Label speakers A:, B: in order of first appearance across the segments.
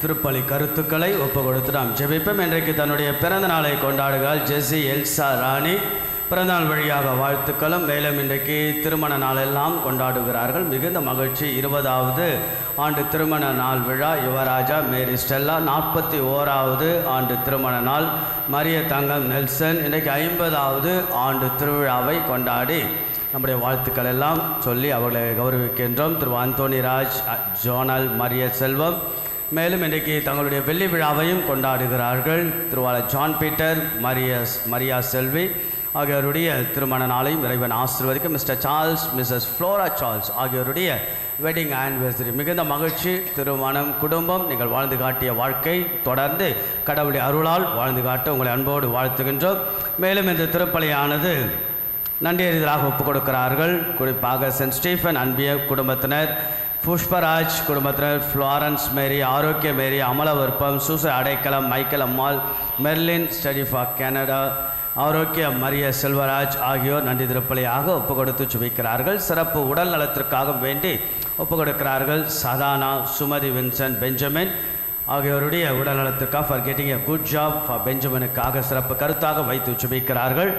A: திருப்பலி கருத்துக்களை ஒப்பு கொடுத்து நாம் ஜெபிப்போம். இன்றைக்கு தன்னுடைய பிறந்த நாளை கொண்டாடுகிறாள் ஜெசி எல்சா ராணி. பிறந்தநாள் வழியாக வாழ்த்துக்களும். மேலும் இன்றைக்கு திருமண நாளெல்லாம் கொண்டாடுகிறார்கள். மிகுந்த மகிழ்ச்சி. 20வது ஆண்டு திருமண நாள் விழா யுவராஜா மேரி ஸ்டெல்லா. 41வது ஆண்டு திருமண நாள் மரிய தங்கம் நெல்சன். இன்றைக்கு 50வது ஆண்டு திருவிழாவை கொண்டாடி நம்முடைய வாழ்த்துக்கள் எல்லாம் சொல்லி அவர்களை கௌரவிக்கின்றோம். திரு அந்தோனி ராஜ், ஜோனல், மரிய செல்வம். மேலும் இன்றைக்கு தங்களுடைய வெள்ளி விழாவையும் கொண்டாடுகிறார்கள். திருவாளர் ஜான் பீட்டர், மரியா செல்வி ஆகியோருடைய திருமண நாளையும் இறைவன் ஆசீர்வதிக்கும். Mr Charles, Mrs Flora Charles ஆகியோருடைய வெட்டிங் ஆனிவர்சரி. மிகுந்த மகிழ்ச்சி. திருமணம், குடும்பம், நீங்கள் வாழ்ந்து காட்டிய வாழ்க்கை தொடர்ந்து கடவுளுடைய அருளால் வாழ்ந்து காட்ட உங்களை அன்போடு வாழ்த்துகின்றோம். மேலும் இந்த திருப்பலியானது நன்றியறிதலாக ஒப்புக் கொடுக்கிறார்கள். குறிப்பாக சென்ட் ஸ்டீஃபன் அன்பிய குடும்பத்தினர், புஷ்பராஜ் குடும்பத்தினர், ஃப்ளாரன்ஸ் மேரி, ஆரோக்கிய மேரி, அமலவர்ப்பம், சூசை அடைக்கலம், Michael Ammal, Merlin study for Canada, ஆரோக்கிய மரிய செல்வராஜ் ஆகியோர் நன்றி திருப்பலியாக ஒப்புக் கொடுத்து சுபிக்கிறார்கள். சிறப்பு உடல் நலத்திற்காக வேண்டி ஒப்புக் கொடுக்கிறார்கள். சதானா, சுமதி, வின்சென்ட், பெஞ்சமின் ஆகியோருடைய உடல் நலத்திற்காக for getting a good job for பெஞ்சமினுக்காக சிறப்பு கருத்தாக வைத்து சுபிக்கிறார்கள்.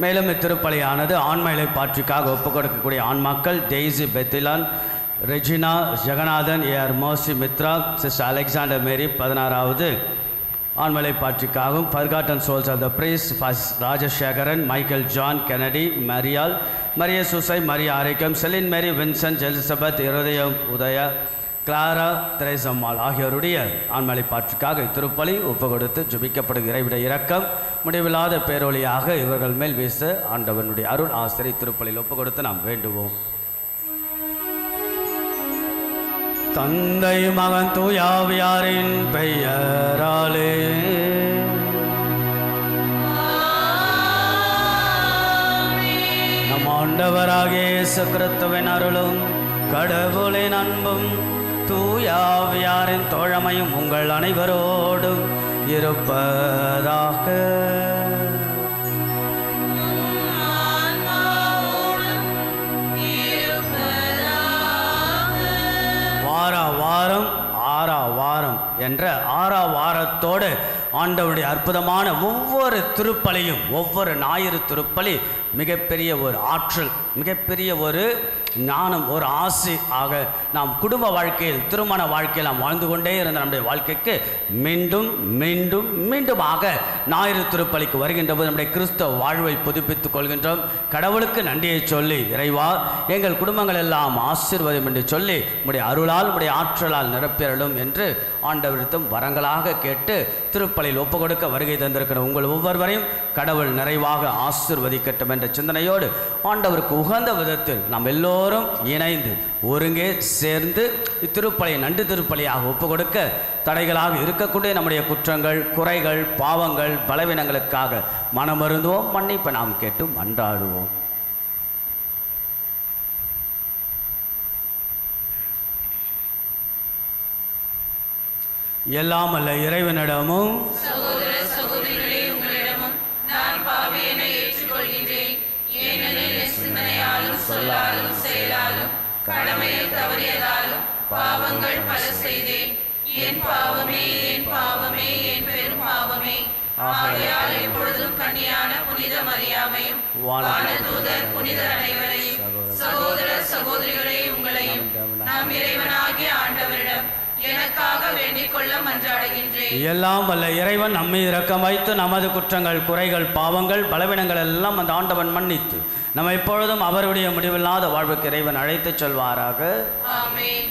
A: மேலும் இத்திருப்பலியானது ஆன்ம இளைப்பாற்றிக்காக ஒப்புக் கொடுக்கக்கூடிய ஆன்மாக்கள் டெய்ஸி பெத்திலான், ரெஜினா, ஜெகநாதன், ஏஆர் மோசி மித்ரா, சிஸ்டர் அலெக்சாண்டர் மேரி 16வது ஆண்மலை பாற்றிக்காகவும், forgotten souls of the priests Rajasekaran, Michael John Kennedy, மரியால், மரிய சூசை, மரிய ஆரோக்கியம், செலின் மேரி, வின்சென்ட், எலிசபெத், இருதயம் உதய, கிளாரா, திரேசம்மாள் ஆகியோருடைய ஆண்மலை பாற்றிக்காக இத்திருப்பலி ஒப்பு கொடுத்து ஜெபிக்கப்படுகிற இறைவிட இரக்கம் முடிவில்லாத பேரொழியாக இவர்கள் மேல் வீச ஆண்டவனுடைய அருள் ஆசிரியை திருப்பலியில் ஒப்பு கொடுத்து நாம் வேண்டுவோம். தந்தை, மகன், தூயாவியாரின் பெயராலே நம் ஆண்டவராகிய இயேசு கிறிஸ்துவின் அருளும் கடவுளின் அன்பும் தூயாவியாரின் தோழமையும் உங்கள் அனைவரோடும் இருப்பதாக. வாரம் என்ற 6ஆம் வாரத்தோடு ஆண்டவருடைய அற்புதமான ஒவ்வொரு திருப்பலியும், ஒவ்வொரு ஞாயிறு திருப்பலி மிகப்பெரிய ஒரு ஆற்றல், மிகப்பெரிய ஒரு ஞானம், ஒரு ஆசி ஆக நாம் குடும்ப வாழ்க்கையில், திருமண வாழ்க்கையில் நாம் வாழ்ந்து கொண்டே இருந்த நம்முடைய வாழ்க்கைக்கு மீண்டும் மீண்டும் மீண்டுமாக ஞாயிறு திருப்பலிக்கு வருகின்ற போது நம்முடைய கிறிஸ்தவ வாழ்வை புதுப்பித்துக் கொள்கின்றோம். கடவுளுக்கு நன்றியை சொல்லி, இறைவா எங்கள் குடும்பங்கள் எல்லாம் ஆசீர்வாதம் என்று சொல்லி உம்முடைய அருளால், உம்முடைய ஆற்றலால் நிரப்பியருளும் என்று ஆண்டவரிடம் வரங்களாக கேட்டு திருப்பலி திருப்பலியில் ஒப்பு கொடுக்க வருகை தந்திருக்கிற உங்கள் ஒவ்வொருவரையும் கடவுள் நிறைவாக ஆசீர்வதிக்கட்டும் என்ற சிந்தனையோடு ஆண்டவருக்கு உகந்த விதத்தில் நாம் எல்லோரும் இணைந்து ஒருங்கே சேர்ந்து இத்திருப்பலியை நன்றி திருப்பலியாக ஒப்பு கொடுக்க தடைகளாக இருக்கக்கூடிய நம்முடைய குற்றங்கள், குறைகள், பாவங்கள், பலவீனங்களுக்காக மனமருந்துவோம், மன்னிப்பை நாம் கேட்டு மன்றாடுவோம். எல்லாம் அல்ல இறைவனிடமும்
B: சகோதர சகோதரிகளே உங்களிடமும் நான் பாவியனை ஏற்றுக்கொள்கின்றேன். ஏனெனில் என் சிந்தனையாலும் சொல்லாலும் செயலாலும் கடமையில் தவறியதாலும் பாவங்கள் பல செய்தேன். என் பாவமே, என் பாவமே, என் பெரும் பாவமே. ஆகையால் எப்பொழுதும் கன்னியான புனித மரியாவையும் வானதூதர் புனிதர் அனைவரையும் சகோதர சகோதரிகளே உங்களையும் நம் இறைவனாகிய ஆண்டவரிடம் எனக்காக வேண்டிக் கொள்ள மன்றாடுகின்றேன்.
A: எல்லாம் வல்ல இறைவன் நம்மை இரக்கம் வைத்து நமது குற்றங்கள், குறைகள், பாவங்கள், பலவீனங்கள் எல்லாம் அந்த ஆண்டவன் மன்னித்து நம்ம எப்பொழுதும் அவருடைய முடிவில்லாத வாழ்வுக்கு இறைவன் அழைத்துச் செல்வாராக.
B: ஆமென்.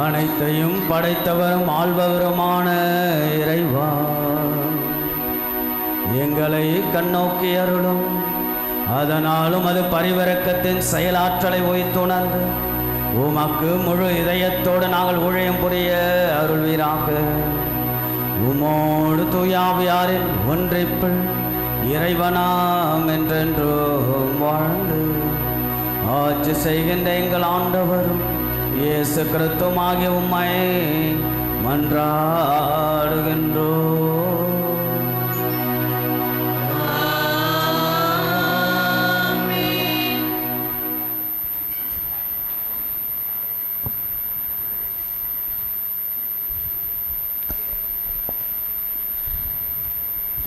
A: அனைத்தையும் படைத்தவரும் ஆள்பவருமான இறைவா, எங்களை கண்ணோக்கி அருளும். அதனாலும் அது பரிவிரக்கத்தின் செயலாற்றலை உய்த்துணர்ந்து உமக்கு முழு இதயத்தோடு நாங்கள் ஊழியம் புரிய அருள்வீராக. உமோடு தூயாவியாரின் ஒன்றிப்பில் இறைவனாம் என்றென்றும் வாழ்ந்து ஆட்சி செய்கின்ற எங்கள் ஆண்டவரும் இயேசு கிறிஸ்துவாகிய உம்மை மன்றாடுகின்றோம்.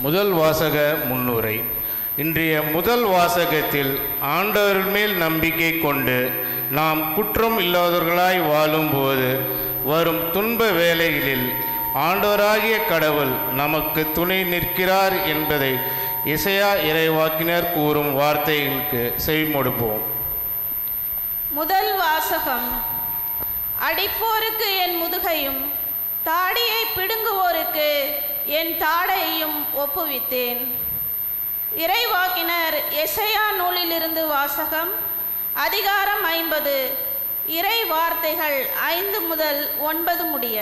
C: முதல் வாசக முன்னுரை. இன்றைய முதல் வாசகத்தில் ஆண்டவர் மேல் நம்பிக்கை கொண்டு நாம் குற்றம் இல்லாதவர்களாய் வாழும்போது வரும் துன்ப வேளைகளில் ஆண்டவராகிய கடவுள் நமக்கு துணை நிற்கிறார் என்பதை எசேயா இறைவாக்கினர் கூறும் வார்த்தைகளுக்கு செவிமடுப்போம்.
D: முதல் வாசகம். அடிப்போருக்கு என் முதுகையும் தாடியை பிடுங்குவோருக்கு என் தாடையையும் ஒப்புவித்தேன். இறைவாக்கினர் எசேயா நூலிலிருந்து வாசகம். அதிகாரம் 50. இறை வார்த்தைகள் 5 முதல் 9 முடிய.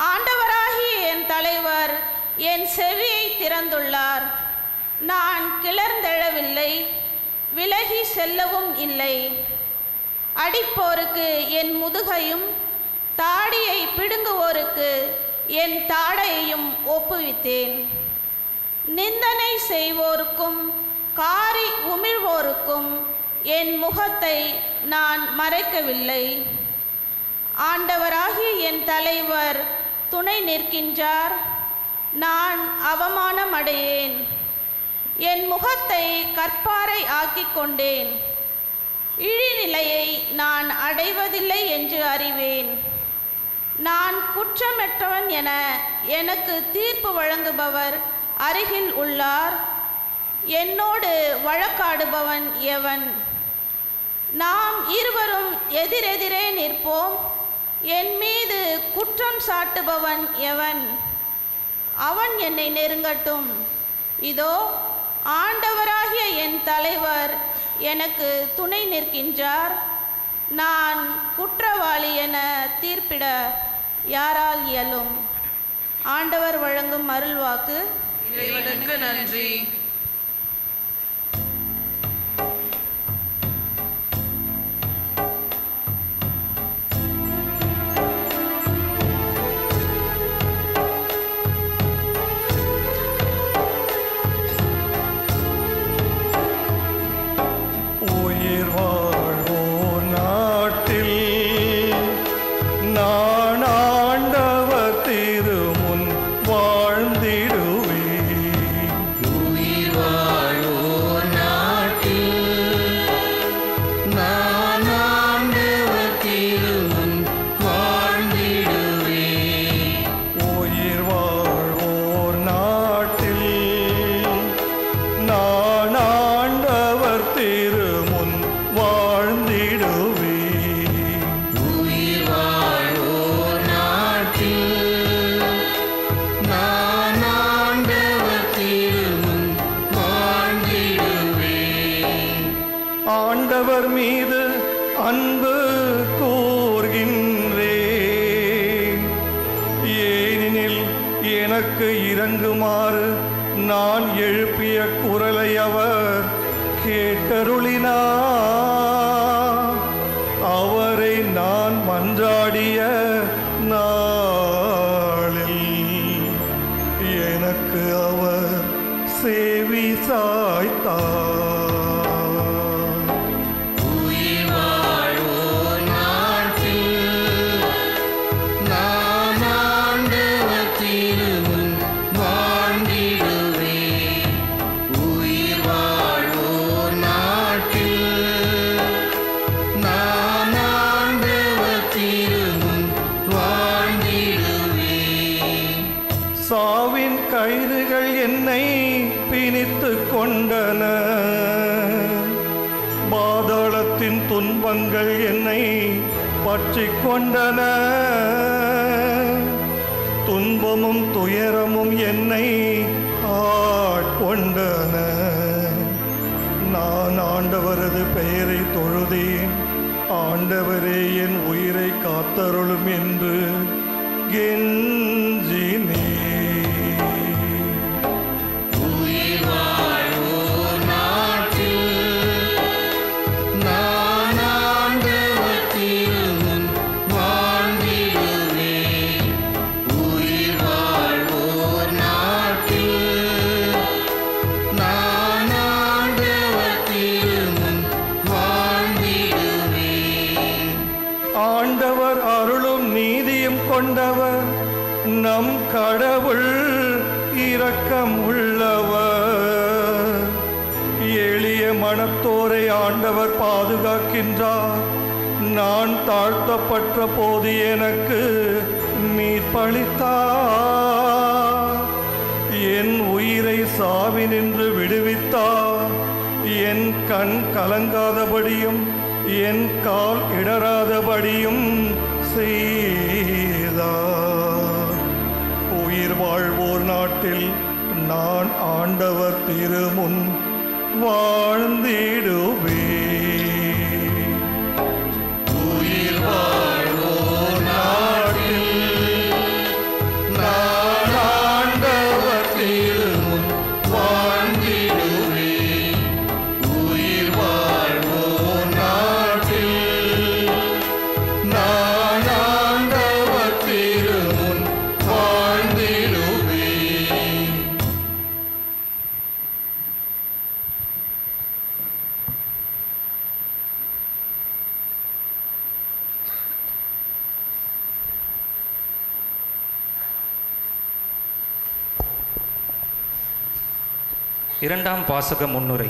D: ஆண்டவராகிய என் தலைவர் என் செவியை திறந்துள்ளார். நான் கிளர்ந்தெழவில்லை, விலகி செல்லவும் இல்லை. அடிப்போருக்கு என் முதுகையும் தாடியை பிடுங்குவோருக்கு என் தாடையையும் ஒப்புவித்தேன். நிந்தனை செய்வோருக்கும் காரி உமிழ்வோருக்கும் என் முகத்தை நான் மறைக்கவில்லை. ஆண்டவராகிய என் தலைவர் துணை நிற்கின்றார். நான் அவமானம் அடையேன். என் முகத்தை கற்பாறை ஆக்கிக் கொண்டேன். இழிநிலையை நான் அடைவதில்லை என்று அறிவேன். நான் குற்றமற்றவன் என எனக்கு தீர்ப்பு வழங்குபவர் அருகில் உள்ளார். என்னோடு வழக்காடுபவன் எவன்? நாம் இருவரும் எதிரெதிரே நிற்போம். என் மீது குற்றம் சாட்டுபவன் எவன்? அவன் என்னை நெருங்கட்டும். இதோ ஆண்டவராகிய என் தலைவர் எனக்கு துணை நிற்கின்றார். நான் குற்றவாளி என தீர்ப்பிட யாரால் இயலும்? ஆண்டவர் வழங்கும் அருள்வாக்கு.
B: இறைவனுக்கு நன்றி.
E: ஆண்டவர் மீது அன்பு கூர்கின்றேன். ஏனெனில் எனக்கு இரங்குமாறு நான் எழுப்பிய குரலை அவர் கேட்டருளினார். அவரை நான் மன்றாடிய நாளில் எனக்கு அவர் செவி சாய்த்தார். சாவின் கயிறுகள் என்னை பிணித்து கொண்டன. பாதாளத்தின் துன்பங்கள் என்னை பற்றி கொண்டன. துன்பமும் துயரமும் என்னை ஆட்கொண்டன. நான் ஆண்டவரது பெயரை தொழுதேன். ஆண்டவரே என் உயிரை காத்தருளும் என்று கெஞ்சினேன். ஆண்டவர் அருளும் நீதியும் கொண்டவர், நம் கடவுள் இரக்கம் உள்ளவர். எளிய மனத்தோரை ஆண்டவர் பாதுகாக்கின்றார். நான் தாழ்த்தப்பட்ட போது எனக்கு மீட்பளித்தார். என் உயிரை சாவினின்று விடுவித்தார். என் கண் கலங்காதபடியும் என் கால் இடராதபடியும் செய்தார். உயிர் வாழ்வோர் நாட்டில் நான் ஆண்டவர் திருமுன் வாழ்ந்திடுவேன். உயிர் வாழ்வோர் நாட்டில் நான் ஆண்டவர் திருமுன் வாழ்ந்திடுவேன். உயிர் வாழ்வோர் நாட்டில் நான் ஆண்டவர் திருமுன் வாழ்ந்திடுவேன்.
F: இரண்டாம் வாசக முன்னுரை.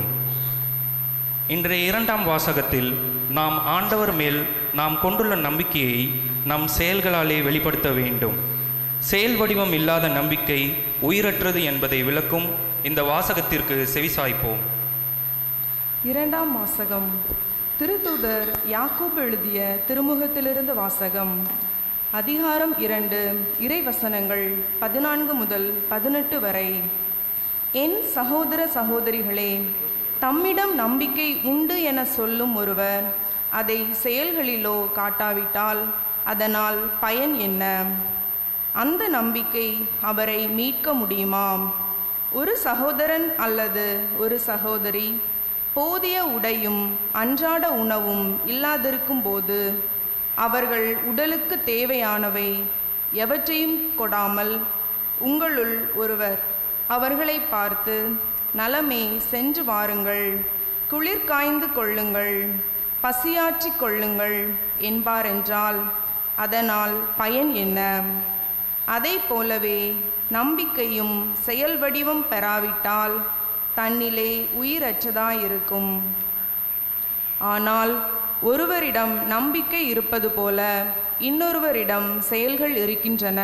F: இன்றைய இரண்டாம் வாசகத்தில் நாம் ஆண்டவர் மேல் நாம் கொண்டுள்ள நம்பிக்கையை நம் செயல்களாலே வெளிப்படுத்த வேண்டும். செயல் வடிவம் இல்லாத நம்பிக்கை உயிரற்றது என்பதை விளக்கும் இந்த வாசகத்திற்கு செவிசாய்ப்போம்.
G: இரண்டாம் வாசகம். திருத்தூதர் யாக்கோபு எழுதிய திருமுகத்திலிருந்து வாசகம். அதிகாரம் 2, இறைவசனங்கள் 14 முதல் 18 வரை. என் சகோதர சகோதரிகளே, தம்மிடம் நம்பிக்கை உண்டு என சொல்லும் ஒருவர் அதை செயல்களிலோ காட்டாவிட்டால் அதனால் பயன் என்ன? அந்த நம்பிக்கை அவரை மீட்க முடியுமா? ஒரு சகோதரன் அல்லது ஒரு சகோதரி போதிய உடையும் அன்றாட உணவும் இல்லாதிருக்கும் போது அவர்கள் உடலுக்கு தேவையானவை எவற்றையும் கொடாமல் உங்களுள் ஒருவர் அவர்களை பார்த்து, நலமே, சென்று வாருங்கள், குளிர் காய்ந்து கொள்ளுங்கள், பசியாற்றிக் கொள்ளுங்கள் என்பாரென்றால் அதனால் பயன் என்ன? அதை போலவே நம்பிக்கையும் செயல் வடிவம் பெறாவிட்டால் தன்னிலே உயிரற்றதாயிருக்கும். ஆனால் ஒருவரிடம் நம்பிக்கை இருப்பது போல இன்னொருவரிடம் செயல்கள் இருக்கின்றன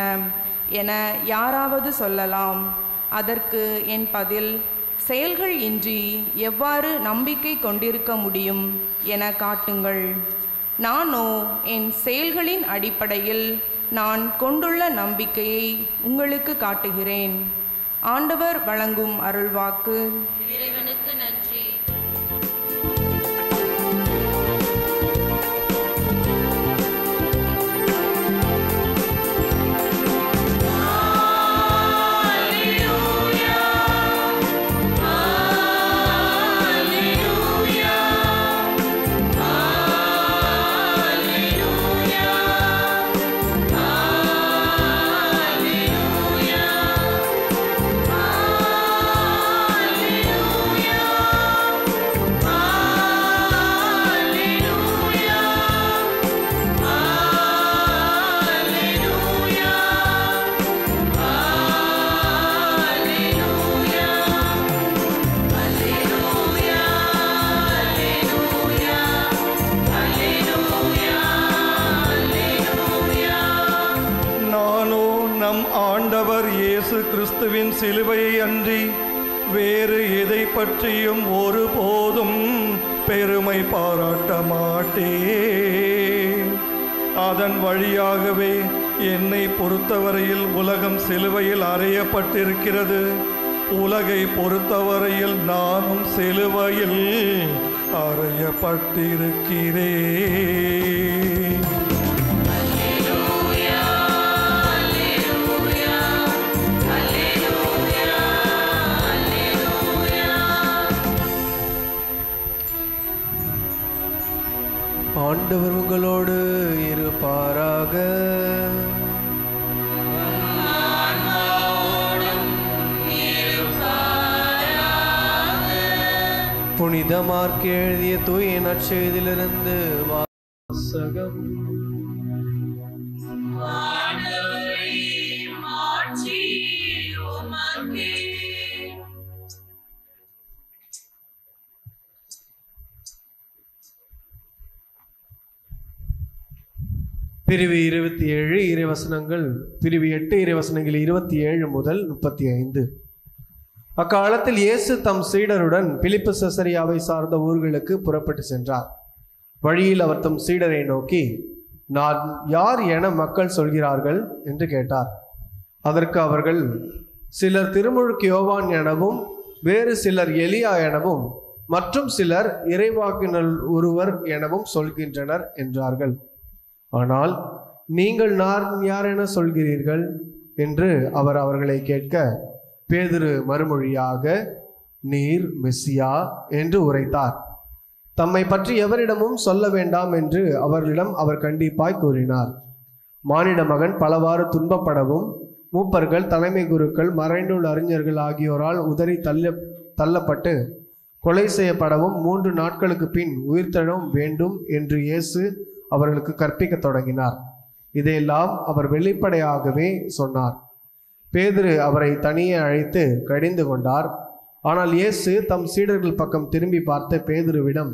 G: என யாராவது சொல்லலாம். அதற்கு என் பதில், செயல்கள் இன்றி எவ்வாறு நம்பிக்கை கொண்டிருக்க முடியும் என காட்டுங்கள். நானோ என் செயல்களின் அடிப்படையில் நான் கொண்டுள்ள நம்பிக்கையை உங்களுக்கு காட்டுகிறேன். ஆண்டவர் வழங்கும் அருள்வாக்கு.
D: இறைவனுக்கு நன்றி.
E: ஆண்டவர் இயேசு கிறிஸ்துவின் சிலுவையை அன்றி வேறு எதை பற்றியும் ஒருபோதும் பெருமை பாராட்ட மாட்டேன். அதன் வழியாகவே என்னை பொறுத்தவரையில் உலகம் சிலுவையில் அறையப்பட்டிருக்கிறது. உலகை பொறுத்தவரையில் நானும் சிலுவையில் அறையப்பட்டிருக்கிறேன்.
H: ஆண்டவர் உங்களோடு இருப்பாராக. புனித மார்க்கு எழுதிய தூய நற்செய்தியிலிருந்து வாசகம். பிரிவு 27 இறைவசனங்கள், பிரிவு 8 இறைவசனங்கள் 27 முதல் 35. அக்காலத்தில் இயேசு தம் சீடருடன் பிலிப்பு செசரியாவை சார்ந்த ஊர்களுக்கு புறப்பட்டு சென்றார். வழியில் அவர் தம் சீடரை நோக்கி, நான் யார் என மக்கள் சொல்கிறார்கள் என்று கேட்டார். அதற்கு அவர்கள், சிலர் திருமுழுக்கு யோவான் எனவும், வேறு சிலர் எலியா எனவும், மற்றும் சிலர் இறைவாக்கினர் ஒருவர் எனவும் சொல்கின்றனர் என்றார்கள். ஆனால் நீங்கள் நான் யார் என சொல்கிறீர்கள் என்று அவர் அவர்களை கேட்க, பேதுரு மறுமொழியாக, நீர் மெசியா என்று உரைத்தார். தம்மை பற்றி எவரிடமும் சொல்ல வேண்டாம் என்று அவர்களிடம் அவர் கண்டிப்பாய் கூறினார். மானிட மகன் பலவாறு துன்பப்படவும், மூப்பர்கள், தலைமை குருக்கள், மறைநூல் அறிஞர்கள் ஆகியோரால் உதறி தள்ளப்பட்டு கொலை செய்யப்படவும் 3 நாட்களுக்கு பின் உயிர்த்தெழவும் வேண்டும் என்று இயேசு அவர்களுக்கு கற்பிக்க தொடங்கினார். இதையெல்லாம் அவர் வெளிப்படையாகவே சொன்னார். பேதுரு அவரை தனியே அழைத்து கடிந்து கொண்டார். ஆனால் இயேசு தம் சீடர்கள் பக்கம் திரும்பி பார்த்த பேதுருவிடம்,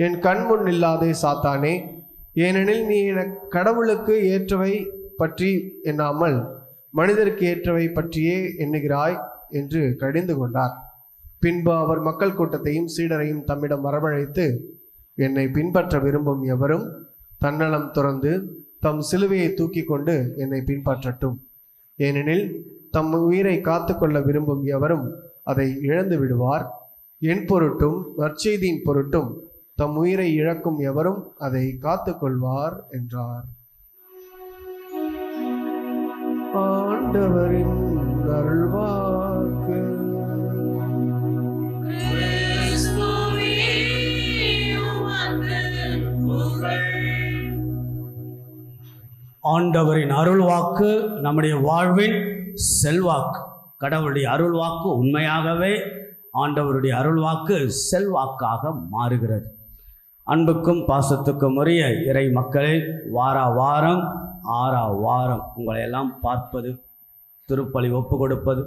H: என் கண் முன் இல்லாதே சாத்தானே, ஏனெனில் நீ என கடவுளுக்கு ஏற்றவை பற்றி எண்ணாமல் மனிதருக்கு ஏற்றவை பற்றியே எண்ணுகிறாய் என்று கடிந்து கொண்டார். பின்பு அவர் மக்கள் கூட்டத்தையும் சீடரையும் தம்மிடம் வரவழைத்து, என்னை பின்பற்ற விரும்பும் எவரும் தன்னலம் துறந்து தம் சிலுவையை தூக்கி கொண்டு என்னை பின்பற்றட்டும். ஏனெனில் தம் உயிரை காத்து கொள்ள விரும்பும் எவரும் அதை இழந்து விடுவார். என் பொருட்டும் நற்செய்தியின் பொருட்டும் தம் உயிரை இழக்கும் எவரும் அதை காத்து கொள்வார் என்றார். ஆண்டவரின் அருள்வாக்கு.
A: ஆண்டவரின் அருள்வாக்கு நம்முடைய வாழ்வின் செல்வாக்கு. கடவுளுடைய அருள்வாக்கு உண்மையாகவே ஆண்டவருடைய அருள்வாக்கு செல்வாக்காக மாறுகிறது. அன்புக்கும் பாசத்துக்கும் உரிய இறை மக்களே, வாரம் உங்களை எல்லாம் பார்ப்பது, திருப்பலி ஒப்பு கொடுப்பது,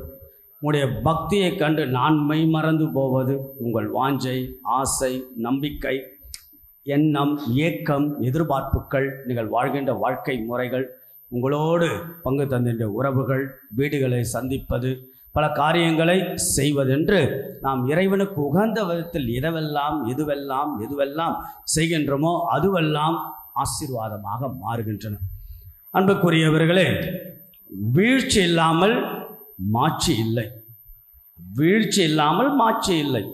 A: உங்களுடைய பக்தியை கண்டு நான் மெய்மறந்து போவது, உங்கள் வாஞ்சை, ஆசை, நம்பிக்கை, எண்ணம், ஏக்கம், எதிர்பார்ப்புகள், நீங்கள் வாழ்கின்ற வாழ்க்கை முறைகள், உங்களோடு பங்கு தந்தின்ற உறவுகள், வீடுகளை சந்திப்பது, பல காரியங்களை செய்வதென்று நாம் இறைவனுக்கு உகந்த விதத்தில் எதுவெல்லாம் செய்கின்றோமோ அதுவெல்லாம் ஆசீர்வாதமாக மாறுகின்றன. அன்புக்குரியவர்களே, வீழ்ச்சி இல்லாமல் மாட்சி இல்லை. வீழ்ச்சி இல்லாமல் மாட்சி இல்லை.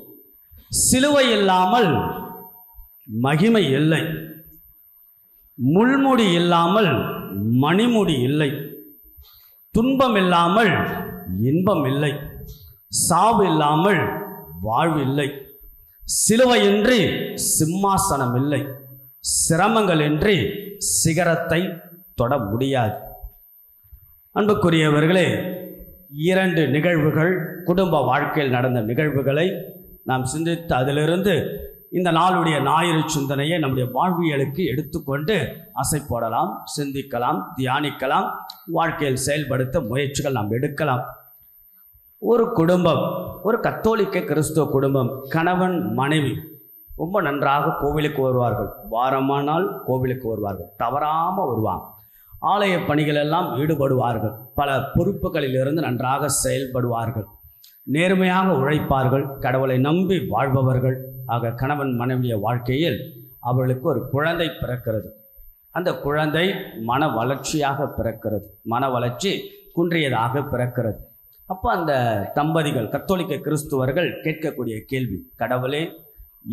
A: சிலுவை இல்லாமல் மகிமை இல்லை. முள்முடி இல்லாமல் மணிமுடி இல்லை. துன்பம் இல்லாமல் இன்பம் இல்லை. சாவு இல்லாமல் வாழ்வு இல்லை. சிலுவையின்றி சிம்மாசனம் இல்லை. சிரமங்களின்றி சிகரத்தை தொட முடியாது. அன்புக்குரியவர்களே, 2 நிகழ்வுகள், குடும்ப வாழ்க்கையில் நடந்த நிகழ்வுகளை நாம் சிந்தித்து அதிலிருந்து இந்த நாளுடைய ஞாயிறு சிந்தனையை நம்முடைய வாழ்வியலுக்கு எடுத்துக்கொண்டு அசை போடலாம், சிந்திக்கலாம், தியானிக்கலாம், வாழ்க்கையில் செயல்படுத்த முயற்சிகள் நாம் எடுக்கலாம். ஒரு குடும்பம், ஒரு கத்தோலிக்க கிறிஸ்துவ குடும்பம், கணவன் மனைவி ரொம்ப நன்றாக கோவிலுக்கு வருவார்கள். வாரமானால் கோவிலுக்கு வருவார்கள், தவறாமல் வருவாங்க. ஆலய பணிகளெல்லாம் ஈடுபடுவார்கள். பல பொறுப்புகளிலிருந்து நன்றாக செயல்படுவார்கள். நேர்மையாக உழைப்பார்கள். கடவுளை நம்பி வாழ்பவர்கள். ஆக கணவன் மனைவிய வாழ்க்கையில் அவர்களுக்கு ஒரு குழந்தை பிறக்கிறது. அந்த குழந்தை மன வளர்ச்சியாக பிறக்கிறது, மன வளர்ச்சி குன்றியதாக பிறக்கிறது. அப்போ அந்த தம்பதிகள், கத்தோலிக்க கிறிஸ்துவர்கள் கேட்கக்கூடிய கேள்வி, கடவுளே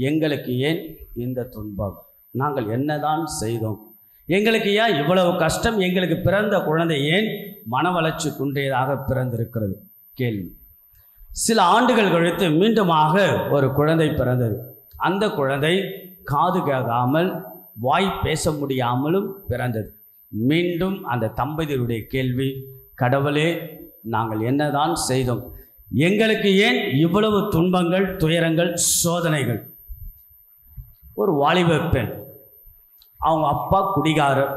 A: எங்களுக்கு ஏன் இந்த துன்பம், நாங்கள் என்னதான் செய்தோம், எங்களுக்கு ஏன் இவ்வளவு கஷ்டம், எங்களுக்கு பிறந்த குழந்தை ஏன் மன வளர்ச்சி குன்றியதாக பிறந்திருக்கிறது கேள்வி. சில ஆண்டுகள் கழித்து மீண்டுமாக ஒரு குழந்தை பிறந்தது. அந்த குழந்தை காது கேட்காமல் வாய் பேச முடியாமலும் பிறந்தது. மீண்டும் அந்த தம்பதியருடைய கேள்வி, கடவுளே நாங்கள் என்னதான் செய்தோம், எங்களுக்கு ஏன் இவ்வளவு துன்பங்கள், துயரங்கள், சோதனைகள். ஒரு வாலிப பெண், அவங்க அப்பா குடிகாரர்,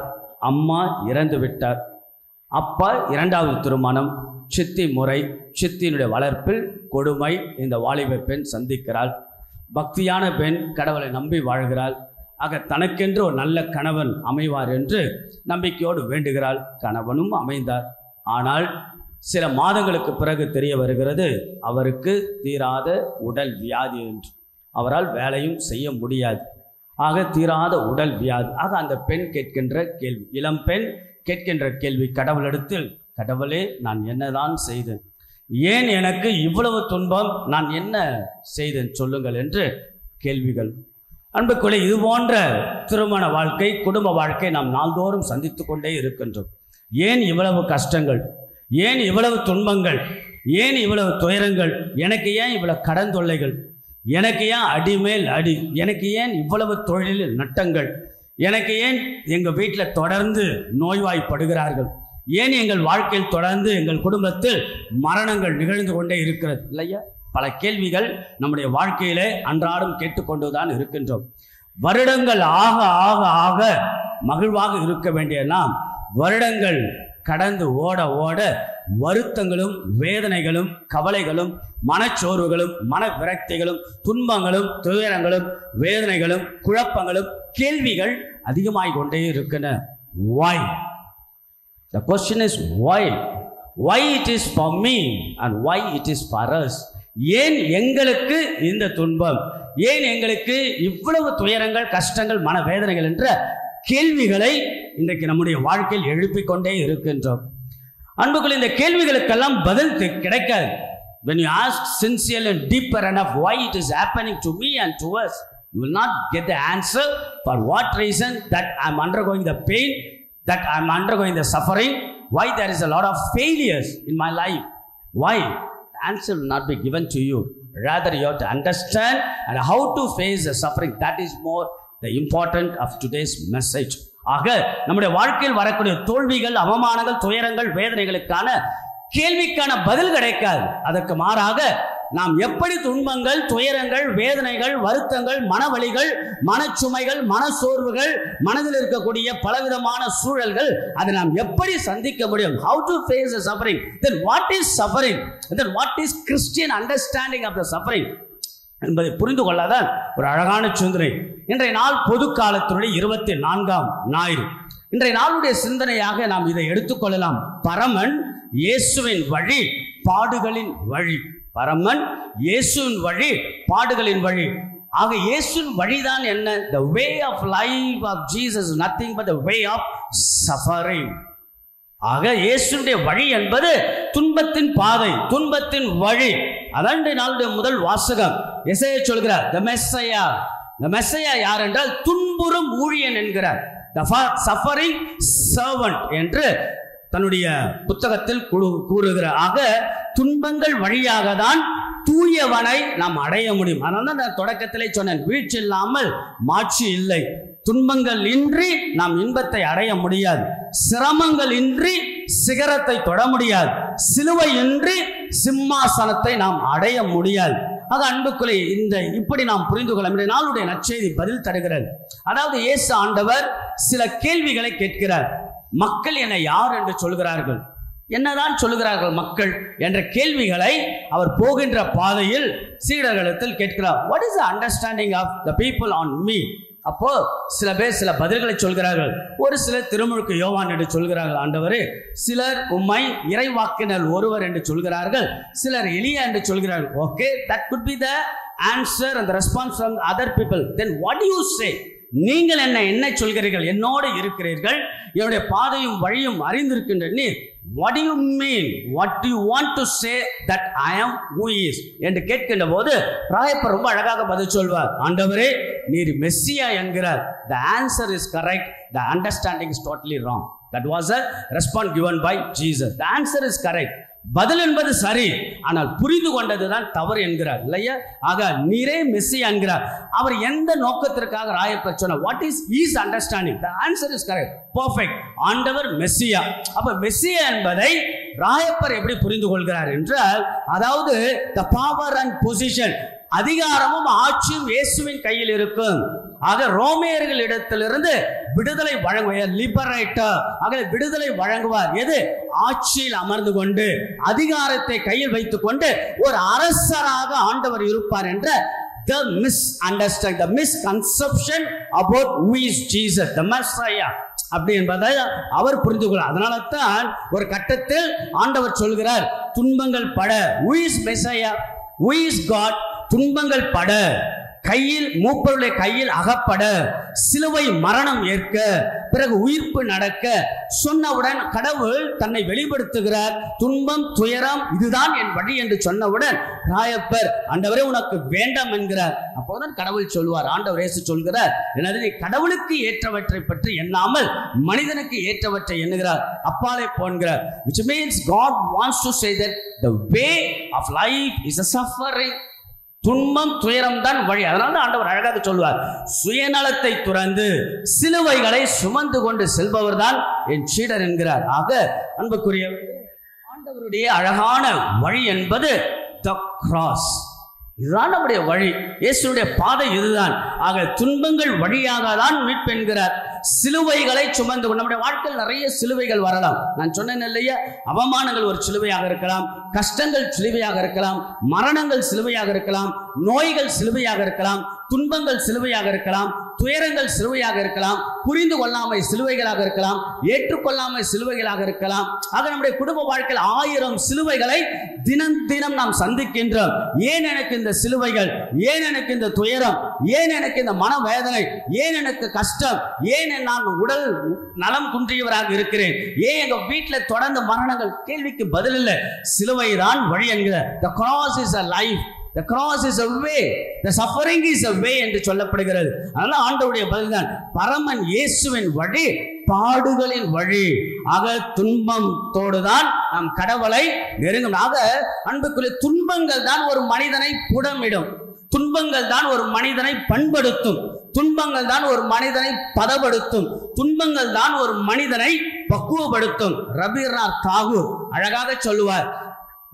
A: அம்மா இறந்து விட்டார். அப்பா இரண்டாவது திருமணம், சித்தி முறை, சித்தியினுடைய வளர்ப்பில் கொடுமை இந்த வாலிப பெண் சந்திக்கிறாள். பக்தியான பெண், கடவுளை நம்பி வாழ்கிறாள். ஆக தனக்கென்று ஒரு நல்ல கணவன் அமைவார் என்று நம்பிக்கையோடு வேண்டுகிறாள். கணவனும் அமைந்தார். ஆனால் சில மாதங்களுக்கு பிறகு தெரிய வருகிறது அவருக்கு தீராத உடல் வியாதி என்று. அவரால் வேலையும் செய்ய முடியாது. ஆக தீராத உடல் வியாதி. ஆக அந்த பெண் கேட்கின்ற கேள்வி, இளம் பெண் கேட்கின்ற கேள்வி கடவுளிடத்தில், கடவுளே நான் என்னதான் செய்தேன், ஏன் எனக்கு இவ்வளவு துன்பம், நான் என்ன செய்தேன் சொல்லுங்கள் என்று கேள்விகள். அன்புக்குள்ளே இது போன்ற திருமண வாழ்க்கை, குடும்ப வாழ்க்கை நாம் நாள்தோறும் சந்தித்து கொண்டே இருக்கின்றோம். ஏன் இவ்வளவு கஷ்டங்கள், ஏன் இவ்வளவு துன்பங்கள், ஏன் இவ்வளவு துயரங்கள், எனக்கு ஏன் இவ்வளவு கடன் தொல்லைகள், எனக்கு ஏன் அடிமேல் அடி, எனக்கு ஏன் இவ்வளவு தொழிலில் நட்டங்கள், எனக்கு ஏன் எங்கள் வீட்டில் தொடர்ந்து நோய்வாய்ப்படுகிறார்கள், ஏன் எங்கள் வாழ்க்கையில் தொடர்ந்து எங்கள் குடும்பத்தில் மரணங்கள் நிகழ்ந்து கொண்டே இருக்கிறது இல்லையா? பல கேள்விகள் நம்முடைய வாழ்க்கையிலே அன்றாடம் கேட்டுக்கொண்டுதான் இருக்கின்றோம். வருடங்கள் ஆக ஆக ஆக மகிழ்வாக இருக்க வேண்டிய நாம் வருடங்கள் கடந்து ஓட ஓட வருத்தங்களும் வேதனைகளும் கவலைகளும் மனச்சோர்வுகளும் மன விரக்திகளும் துன்பங்களும் துயரங்களும் வேதனைகளும் குழப்பங்களும் கேள்விகள் அதிகமாகிக் கொண்டே இருக்கின்றன. Why? The question is why? Why it is for me and why it is for us? ஏன் எங்களுக்கு இந்த துன்பம், ஏன் எங்களுக்கு இவ்வளவு துயரங்கள், கஷ்டங்கள், மனவேதனைகள் என்ற கேள்விகளை இன்றைக்கு நம்முடைய வாழ்க்கையில் எழுப்பிக் கொண்டே இருக்கின்றோம். அன்புக்குள் இந்த கேள்விகளுக்கெல்லாம் பதில் கிடைக்காது. When you ask sincerely and deeper enough why it is happening to me and to us, you will not get the answer for what reason that I am undergoing the pain, that I am undergoing the suffering, why there is a lot of failures in my life. Why? The answer will not be given to you. Rather you have to understand and how to face the suffering. That is more the important of today's message. ஆக நம்முடைய வாழ்க்கையில் வரக்கூடிய தோல்விகள், அவமானங்கள், துயரங்கள், வேதனைகளுக்கான கேள்விக்கான பதில் கிடைக்காது. அதற்கு மாறாக நாம் எப்படி துன்பங்கள், துயரங்கள், வேதனைகள், வருத்தங்கள், மனவலிகள், மனச்சுமைகள், மனசோர்வுகள், மனதில் இருக்கக்கூடிய பலவிதமான சூழல்கள், அதை நாம் எப்படி சந்திக்க முடியும்? How to face the suffering? Then what is suffering? Then what is Christian understanding of the suffering? என்பதை புரிந்து கொள்ளதான் ஒரு அழகான சிந்தனை. இன்றைய நாள் பொது காலத்தினுடைய 24ஆம் ஞாயிறு. இன்றைய நாளுடைய சிந்தனையாக நாம் இதை எடுத்துக்கொள்ளலாம். பரமன் இயேசுவின் வழி, பாடுகளின் வழி. பரமன் இயேசுவின் வழி, பாடுகளின் வழி. ஆக இயேசுவின் வழிதான் என்ன? The way of life of Jesus is nothing but the way of suffering. ஆக இயேசுடைய வழி என்பது துன்பத்தின் பாதை, துன்பத்தின் வழி. அதான் இன்றைய நாளுடைய முதல் வாசகம். எசேயா சொல்கிறார், the Messiah. The Messiah யார் என்றால் துன்புறும் ஊழியன் என்கிறார். The suffering servant என்று தன்னுடைய புத்தகத்தில் கூறுகிறார். ஆக துன்பங்கள் வழியாக தான் தூயவனை நாம் அடைய முடியும். அதனால தான் நான் தொடக்கத்திலே சொன்னேன், வீழ்ச்சி இல்லாமல் மாட்சி இல்லை. துன்பங்கள் இன்றி நாம் இன்பத்தை அடைய முடியாது. சிரமங்கள் இன்றி சிகரத்தை தொட முடியாது. சிலுவை இன்றி சிம்மாசனத்தை நாம் அடைய முடியாது. ஆக அன்புக்குள்ளே இப்படி நாம் புரிந்து கொள்ள முடியும். நாளுடைய நற்செய்தி பதில் தருகிறது. அதாவது இயேசு ஆண்டவர் சில கேள்விகளை கேட்கிறார். மக்கள் என்னை யார் என்று சொல்கிறார்கள், என்னதான் சொல்கிறார்கள் மக்கள் என்ற கேள்விகளை அவர் போகின்ற பாதையில் சீடர்களிடத்தில் கேட்கிறார். What is the understanding of the people on me? அப்போ சில பேர் சில பதில்களை சொல்கிறார்கள். ஒரு சிலர் திருமுழுக்கு யோவான் என்று சொல்கிறார்கள் ஆண்டவரே, சிலர் உம்மை இறைவாக்கினர் ஒருவர் என்று சொல்கிறார்கள், சிலர் எலியா என்று சொல்கிறார்கள். Okay, that could be the answer and the response from other people. Then what do you say? நீங்கள் என்ன சொல்கிறீர்கள்? என்னோடு இருக்கிறீர்கள், என்னுடைய பாதையும் வழியும் அறிந்திருக்கின்ற நீர். What do you mean? What do you want to say that I am who is? என்று கேட்கின்ற போது ராயப்பர் ரொம்ப அழகாக பதில் சொல்வார். ஆண்டவரே, நீர் மெஸ்ஸியா என்கிறார். The answer is correct. The understanding is totally wrong. That was a response given by Jesus. The answer is correct. பதில் என்பது சரி, ஆனால் புரிந்து கொண்டதுதான் தவறு என்கிறார் இல்லையா? ஆக நீரே மெஸ்ஸியா என்கிறார். அவர் எந்த நோக்கத்திற்காக ராயப்பர் சொன்னார்? What is his understanding? The answer is correct, perfect. ஆண்டவர் மெஸ்ஸியா. அப்ப மெஸ்ஸியா என்பதை ராயப்பர் எப்படி புரிந்து கொள்கிறார் என்றால், அதாவது தி பவர் அண்ட் பொசிஷன், அதிகாரமும் ஆட்சியும் இயேசுவின் கையில் இருக்கும். ஆக ரோமேயர்களிடத்திலிருந்து விடுதலை வழங்குவார், லிபரேட்டர். ஆக விடுதலை வழங்குவார். எது? ஆட்சியில் அமர்ந்து கொண்டு அதிகாரத்தை கையில் வைத்துக் கொண்டு ஒரு அரசராக ஆண்டவர் இருப்பார் என்ற the misunderstanding, the misconception about who is Jesus, the Messiah அப்படி என்பதை அவர் புரிந்து கொள்ள. அதனால தான் ஒரு கட்டத்தில் ஆண்டவர் சொல்கிறார், துன்பங்கள் பட. who is Messiah? who is God? துன்பங்கள் பட, கையில் மூப்பருடைய கையில் அகப்பட, சிலுவை மரணம் ஏற்க, பிறகு உயிர்ப்பு நடக்க சொன்னவுடன் கடவுள் தன்னை வெளிப்படுத்துகிறார். துன்பம் துயரம் இதுதான் என் வழி என்று சொன்னவுடன் ராயப்பர், ஆண்டவரே உனக்கு வேண்டாம் என்கிறார். அப்போதான் கடவுள் சொல்வார், ஆண்டவர் இயேசு சொல்கிறார், எனது நீ கடவுளுக்கு ஏற்றவற்றை பற்றி எண்ணாமல் மனிதனுக்கு ஏற்றவற்றை எண்ணுகிறார், அப்பாலே போன்கிறார். which means God wants to say that the way of life is a suffering. துன்பம் துயரம் தான் வழி. அதனால ஆண்டவர் அழகாக சொல்வார், சுயநலத்தை துறந்து சிலுவைகளை சுமந்து கொண்டு செல்பவர் தான் என் சீடர் என்கிறார். ஆக அன்புக்குரிய ஆண்டவருடைய அழகான வழி என்பது the cross. இதுதான் நம்முடைய வழி. இயேசுடைய பாதை இதுதான். ஆக துன்பங்கள் வழியாக தான் மீட்பு என்கிறார். சிலுவைகளை சுமந்து நம்முடைய வாழ்க்கையில் நிறைய சிலுவைகள் வரலாம். நான் சொன்னேன் இல்லையா, அவமானங்கள் ஒரு சிலுவையாக இருக்கலாம், கஷ்டங்கள் சிலுவையாக இருக்கலாம், மரணங்கள் சிலுவையாக இருக்கலாம், நோய்கள் சிலுவையாக இருக்கலாம், துன்பங்கள் சிலுவையாக இருக்கலாம், துயரங்கள் சிலுவையாக இருக்கலாம், புரிந்து கொள்ளாமை சிலுவைகளாக இருக்கலாம், ஏற்றுக்கொள்ளாமை சிலுவைகளாக இருக்கலாம். ஆக நம்முடைய குடும்ப வாழ்க்கையில் 1000 சிலுவைகளை தினம் தினம் நாம் சந்திக்கின்றோம். ஏன் எனக்கு இந்த சிலுவைகள்? ஏன் எனக்கு இந்த துயரம்? ஏன் எனக்கு இந்த மனவேதனை? ஏன் எனக்கு கஷ்டம்? ஏன் நான் உடல் நலம் குன்றியவராக இருக்கிறேன்? ஏன் எங்க வீட்டில் தொடர்ந்து மரணங்கள்? கேள்விக்கு பதில் இல்லை. சிலுவை தான் வழி என்கிற. The cross is a life. The cross is a way. The suffering is a way என்று சொல்லப்படுகிறது. அதனால ஆண்டவருடைய பதில்தான் பரமன் இயேசுவின் வழி பாடுகளின் வழி. ஆக துன்பத்தோடுதான் நாம் கடவுளை நெருங்கும். ஆக அன்புக்குரிய துன்பங்கள் தான் ஒரு மனிதனை புடமிடும். துன்பங்கள் தான் ஒரு மனிதனை பண்படுத்தும். துன்பங்கள் தான் ஒரு மனிதனை பதப்படுத்தும். துன்பங்கள் தான் ஒரு மனிதனை பக்குவப்படுத்தும். ரவீந்திரநாத் தாகூர் அழகாக சொல்லுவார்,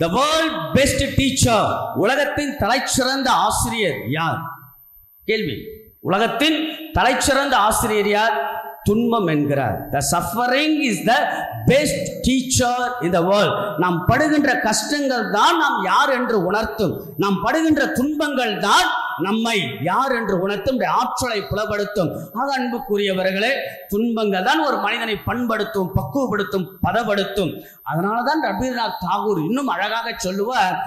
A: the world best teacher, உலகத்தின் தலைச்சிறந்த ஆசிரியர் யார்? கேள்வி. உலகத்தின் தலைச்சிறந்த ஆசிரியர் யார்? துன்பம் என்கிறார். The suffering is the best teacher in the world. நாம் படுகின்ற கஷ்டங்கள் தான் நாம் யார் என்று உணர்த்தும். நாம் படுகின்ற துன்பங்கள் தான் நம்மை யார் என்று உணர்த்தும், ஆற்றலை புலப்படுத்தும். ஆக அன்புக்குரியவர்களே, துன்பங்கள் தான் ஒரு மனிதனை பண்படுத்தும், பக்குவப்படுத்தும், பதப்படுத்தும். அதனாலதான் ரவீந்திரநாத் தாகூர் இன்னும் அழகாக சொல்லுவார்,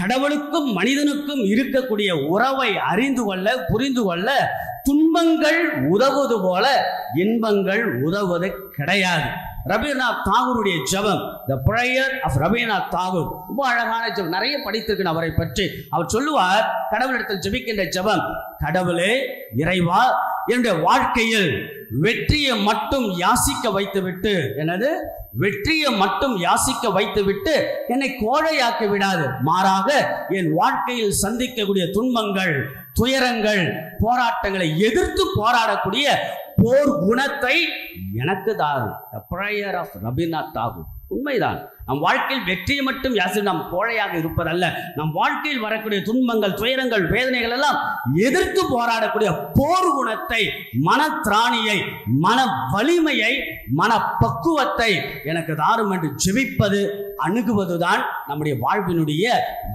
A: கடவுளுக்கும் மனிதனுக்கும் இருக்கக்கூடிய உறவை அறிந்து கொள்ள, புரிந்து கொள்ள துன்பங்கள் உதவுவது போல இன்பங்கள் உதவுவது கிடையாது. ரவீந்திரநாத் தாகூருடைய ஜெபம், the prayer of Rabindranath Tagore, ரொம்ப அழகான ஜெபம். நிறைய படித்திருக்கேன் அவரை பற்றி. அவர் சொல்லுவார், கடவுளிடத்தில் ஜெபிக்கின்ற ஜெபம், கடவுளே இறைவா, என்னுடைய வாழ்க்கையில் வெற்றியை மட்டும் யாசிக்க வைத்துவிட்டு, எனது வெற்றியை மட்டும் யாசிக்க வைத்துவிட்டு என்னை கோழையாக்கி விடாது. மாறாக என் வாழ்க்கையில் சந்திக்கக்கூடிய துன்பங்கள், துயரங்கள், போராட்டங்களை எதிர்த்து போராடக்கூடிய போர் குணத்தை எனக்கு தாரும். The prayer of Rabindranath Tagore. உண்மைதான். நம் வாழ்க்கையில் வெற்றியை மட்டும் யாசி நாம் கோழையாக இருப்பதல்ல, நம் வாழ்க்கையில் வரக்கூடிய துன்பங்கள், துயரங்கள், வேதனைகள் எல்லாம் எதிர்த்து போராடக்கூடிய போர் குணத்தை, மனத்திராணியை, மன வலிமையை, மன பக்குவத்தை எனக்கு தாரும் என்று ஜெபிப்பது, அணுகுவதுதான் நம்முடைய வாழ்வினுடைய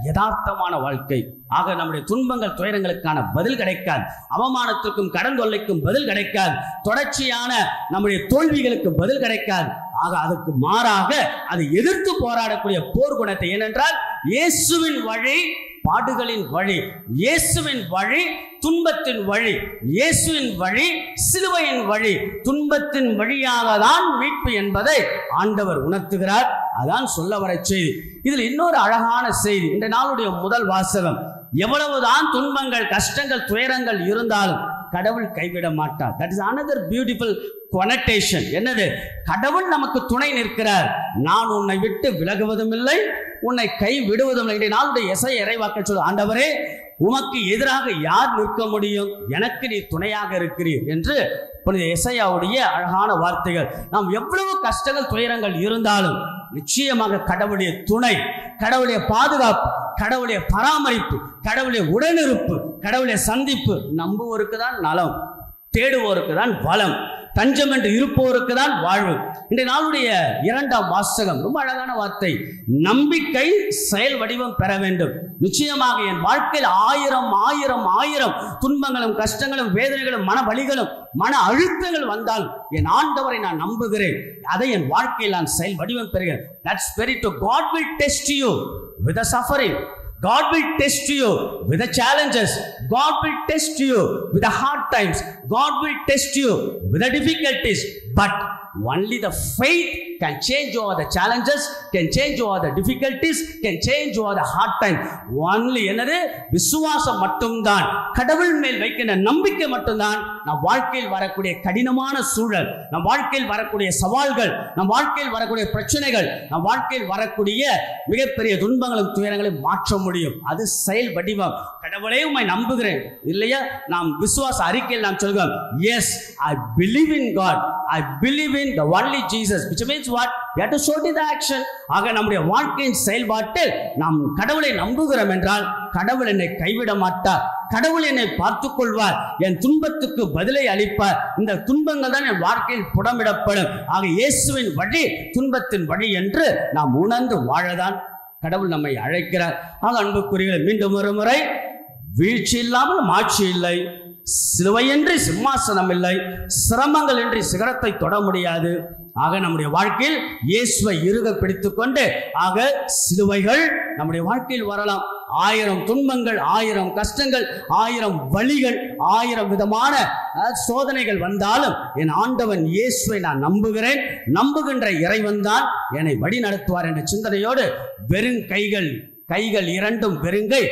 A: யதார்த்தமான வாழ்க்கை. ஆக நம்முடைய துன்பங்கள், துயரங்களுக்கான பதில் கிடைக்காது, அவமானத்திற்கும் கடன் தொல்லைக்கும் பதில் கிடைக்காது, தொடர்ச்சியான நம்முடைய தோல்விகளுக்கு பதில் கிடைக்காது. ஆக அதற்கு மாறாக அதை எதிர்த்து போராடக்கூடிய போர் குணத்தை, ஏனென்றால் இயேசுவின் வழி பாடுகளின் வழி, இயேசுவின் வழி துன்பத்தின் வழி, இயேசுவின் வழி சிலுவையின் வழி, துன்பத்தின் வழியாக தான் மீட்பு என்பதை ஆண்டவர் உணர்த்துகிறார். அதான் சொல்ல வர செய்தி. இதில் இன்னொரு அழகான செய்தி. இந்த நாளுடைய முதல் வாசகம், எவ்வளவுதான் துன்பங்கள், கஷ்டங்கள், துயரங்கள் இருந்தாலும் கடவுள் கைவிட மாட்டார். That is another beautiful connotation. என்னது? கடவுள் நமக்கு துணை நிற்கிறார். நான் உன்னை விட்டு விலகுவதும் இல்லை, உன்னை கை விடுவதும் இல்லை. இன்றைய நாளுடைய எசையா இறைவாக்க சொல்ல, ஆண்டவரே உமக்கு எதிராக யார் நிற்க முடியும்? எனக்கு நீ துணையாக இருக்கிறீர் என்று எசையாவுடைய அழகான வார்த்தைகள். நாம் எவ்வளவு கஷ்டங்கள், துயரங்கள் இருந்தாலும் நிச்சயமாக கடவுளுடைய துணை, கடவுளுடைய பாதுகாப்பு, கடவுளுடைய பராமரிப்பு, கடவுளுடைய உடனிருப்பு, கடவுளுடைய சந்திப்பு நம்புவோருக்கு தான் நலம், தேடுவோருக்கு தான் வளம், தஞ்சம் என்று இருப்போருக்கு தான் வாழ்வு. இன்றைய நாளுடைய இரண்டாம் வாசகம் ரொம்ப அழகான வார்த்தை. நம்பிக்கை செயல் வடிவம் பெற வேண்டும். நிச்சயமாக என் வாழ்க்கையில் ஆயிரம் ஆயிரம் ஆயிரம் துன்பங்களும், கஷ்டங்களும், வேதனைகளும், மன வலிகளும், மன அழுத்தங்கள் வந்தால் என் ஆண்டவரை நான் நம்புகிறேன். அதை என் வாழ்க்கையில் நான் செயல் வடிவம் பெறுகிறேன். That spirit of God will test you with the suffering. God will test you with the challenges. God will test you with the hard times. God will test you with the difficulties. But only the faith can change over the challenges, can change over the difficulties, can change over the hard time. Only என்னது? விசுவாசம் மட்டும்தான், கடவுள் மேல் வைக்கின்ற நம்பிக்கை மட்டும்தான் நம் வாழ்க்கையில் வரக்கூடிய கடினமான சூழல், நம் வாழ்க்கையில் வரக்கூடிய சவால்கள், நம் வாழ்க்கையில் வரக்கூடிய பிரச்சனைகள், நம் வாழ்க்கையில் வரக்கூடிய மிகப்பெரிய துன்பங்களும் துயரங்களையும் மாற்ற முடியும். அது செயல் வடிவம். கடவுளே உம்மை நம்புகிறேன் இல்லையா? நாம் விசுவாச அறிக்கையில் நாம் சொல்கிறோம், yes I believe in God, I believe in the only Jesus, which means what? We have to show the action. ஆக நம்முடைய வாழ்க்கையின் செயல்பாட்டில் நாம் கடவுளை நம்புகிறோம் என்றால் கடவுள் என்னை கைவிட மாட்டார், கடவுள் என்னை பார்த்துக் கொள்வார், என் துன்பத்துக்கு பதிலை அளிப்பார். இந்த துன்பங்கள் தான் என் வாழ்க்கையில் புடமிடப்படும். ஆக இயேசுவின் வழி துன்பத்தின் வழி என்று நாம் உணர்ந்து வாழதான் கடவுள் நம்மை அழைக்கிறார். ஆக அன்புக்குரியவர்களே, மீண்டும் ஒரு முறை, வீழ்ச்சி இல்லாமல் மாட்சி இல்லை, சிலுவையின்றி சிம்மாசனம் இல்லை, சிரமங்கள் இன்றி சிகரத்தை தொட முடியாது. ஆக நம்முடைய வாழ்க்கையில் இயேசுவை இறுக பிடித்துக் கொண்டு, ஆக சிலுவைகள் நம்முடைய வாழ்க்கையில் வரலாம். 1000 துன்பங்கள், 1000 கஷ்டங்கள், 1000 வலிகள், 1000 விதமான சோதனைகள் வந்தாலும் என் ஆண்டவன் இயேசுவை நான் நம்புகிறேன், நம்புகின்ற இறைவன் தான் என்னை வழி நடத்துவார் என்ற சிந்தனையோடு, வெறும் கைகள் இரண்டும் வெறுங்கை,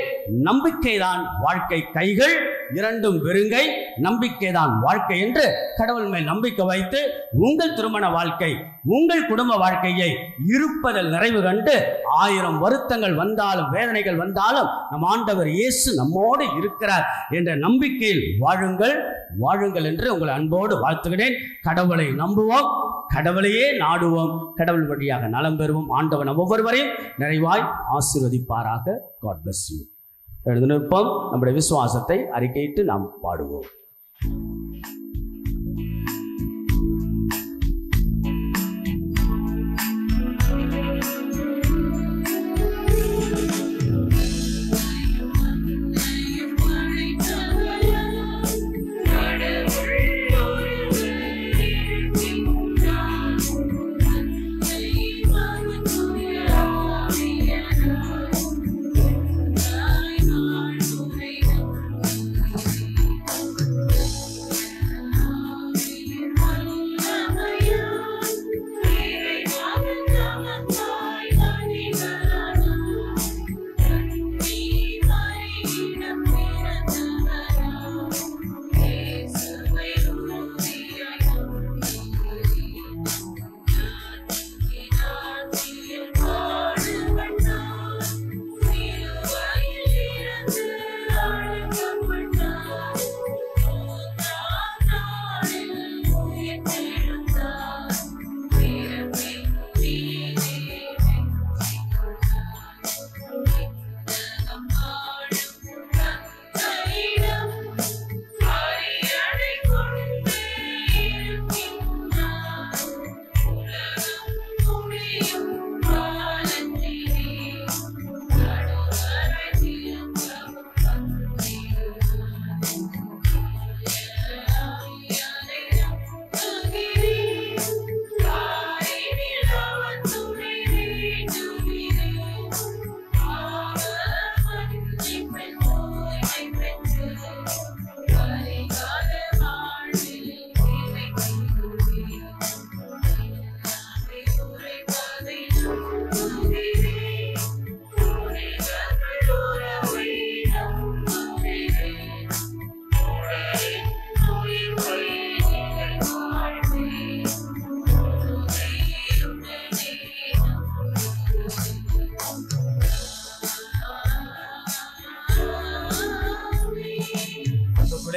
A: நம்பிக்கைதான் வாழ்க்கை. கைகள் இரண்டும் வெறுங்கை, நம்பிக்கைதான் வாழ்க்கை என்று கடவுள் மேல் நம்பிக்கை வைத்து உங்கள் திருமண வாழ்க்கை, உங்கள் குடும்ப வாழ்க்கையை இருப்பதில் நிறைவு கண்டு 1000 வருத்தங்கள் வந்தாலும், வேதனைகள் வந்தாலும் நம் ஆண்டவர் இயேசு நம்மோடு இருக்கிறார் என்ற நம்பிக்கையில் வாழுங்கள் என்று உங்களை அன்போடு வாழ்த்துகிறேன். கடவுளை நம்புவோம், கடவுளையே நாடுவோம், கடவுள் வழியாக நலம் பெறுவோம். ஆண்டவன் நம் ஒவ்வொருவரையும் நிறைவாய் ஆசீர்வதிப்பாராக. God bless you. எழுந்து நிற்போம், நம்முடைய விசுவாசத்தை அறிக்கையிட்டு நாம் பாடுவோம்.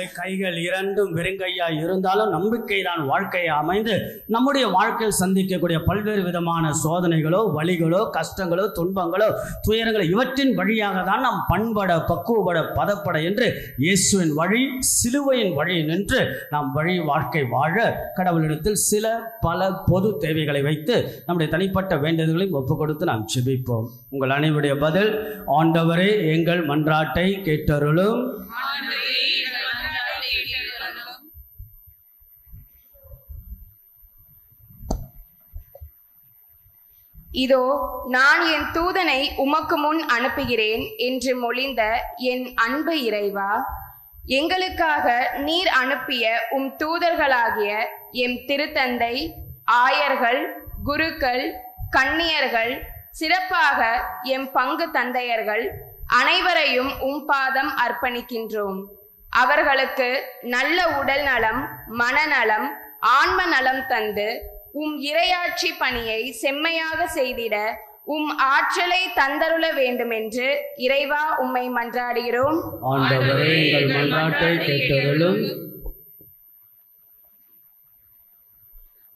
A: நம்முடைய கைகள் இரண்டும் வெறுங்கையாய் இருந்தாலும் நம்பிக்கை தான் வாழ்க்கையை அமைந்து நம்முடைய வாழ்க்கையில் சந்திக்கக்கூடிய பல்வேறு விதமான சோதனைகளோ வலிகளோ கஷ்டங்களோ துன்பங்களோ துயரங்களோ இவற்றின் வழியாக தான் நாம் பண்பட பக்குவப்பட பதப்பட என்று இயேசுவின் வழி சிலுவையின் வழி நின்று நாம் வழி வாழ்க்கை வாழ கடவுளிடத்தில் சில பல பொது தேவைகளை வைத்து நம்முடைய தனிப்பட்ட வேண்டுதல்களை ஒப்புக் கொடுத்து நாம் ஜெபிப்போம். உங்கள் அனைவருடைய பதில், ஆண்டவரே எங்கள் மன்றாட்டை கேட்டருளும்.
I: இதோ நான் என் தூதனை உமக்கு முன் அனுப்புகிறேன் என்று மொழிந்த என் அன்பு இறைவா, எங்களுக்காக நீர் அனுப்பிய தூதர்களாகிய எம் திருத்தந்தை, ஆயர்கள், குருக்கள், கன்னியர்கள், சிறப்பாக எம் பங்கு தந்தையர்கள் அனைவரையும் பாதம் அர்ப்பணிக்கின்றோம். அவர்களுக்கு நல்ல உடல் நலம், மனநலம், ஆன்ம நலம் தந்து இறையாட்சி பணியை செம்மையாக செய்திட ஆற்றலை தந்தருள வேண்டும் என்று இறைவா உம்மை மன்றாடுகிறோம்.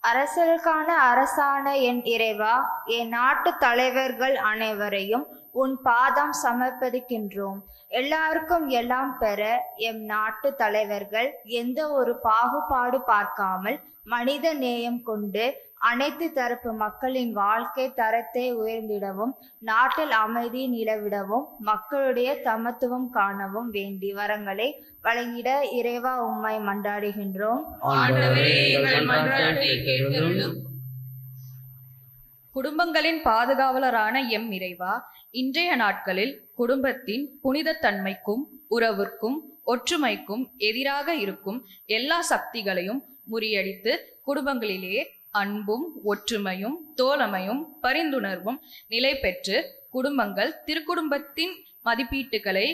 J: அரசருக்கான அரசான என் இறைவா, என் நாட்டு தலைவர்கள் அனைவரையும் உன் பாதம் சமர்ப்பிக்கின்றோம். எல்லாருக்கும் எல்லாம் பெற எம் நாட்டு தலைவர்கள் எந்த ஒரு பாகுபாடு பார்க்காமல் மனித நேயம் கொண்டு அனைத்து தரப்பு மக்களின் வாழ்க்கை தரத்தை உயர்ந்திடவும், நாட்டில் அமைதி நிலவிடவும், மக்களுடைய சமத்துவம் காணவும் வேண்டி வரங்களை வழங்கிட இறைவா உம்மை மன்றாடுகின்றோம்.
K: குடும்பங்களின் பாதுகாவலரான எம் இறைவா, இன்றைய நாட்களில் குடும்பத்தின் புனிதத்தன்மைக்கும் உறவிற்கும் ஒற்றுமைக்கும் எதிராக இருக்கும் எல்லா சக்திகளையும் முறியடித்து குடும்பங்களிலேயே அன்பும் ஒற்றுமையும் தோழமையும் பரிந்துணர்வும் நிலை பெற்று குடும்பங்கள் திருக்குடும்பத்தின் மதிப்பீட்டுகளை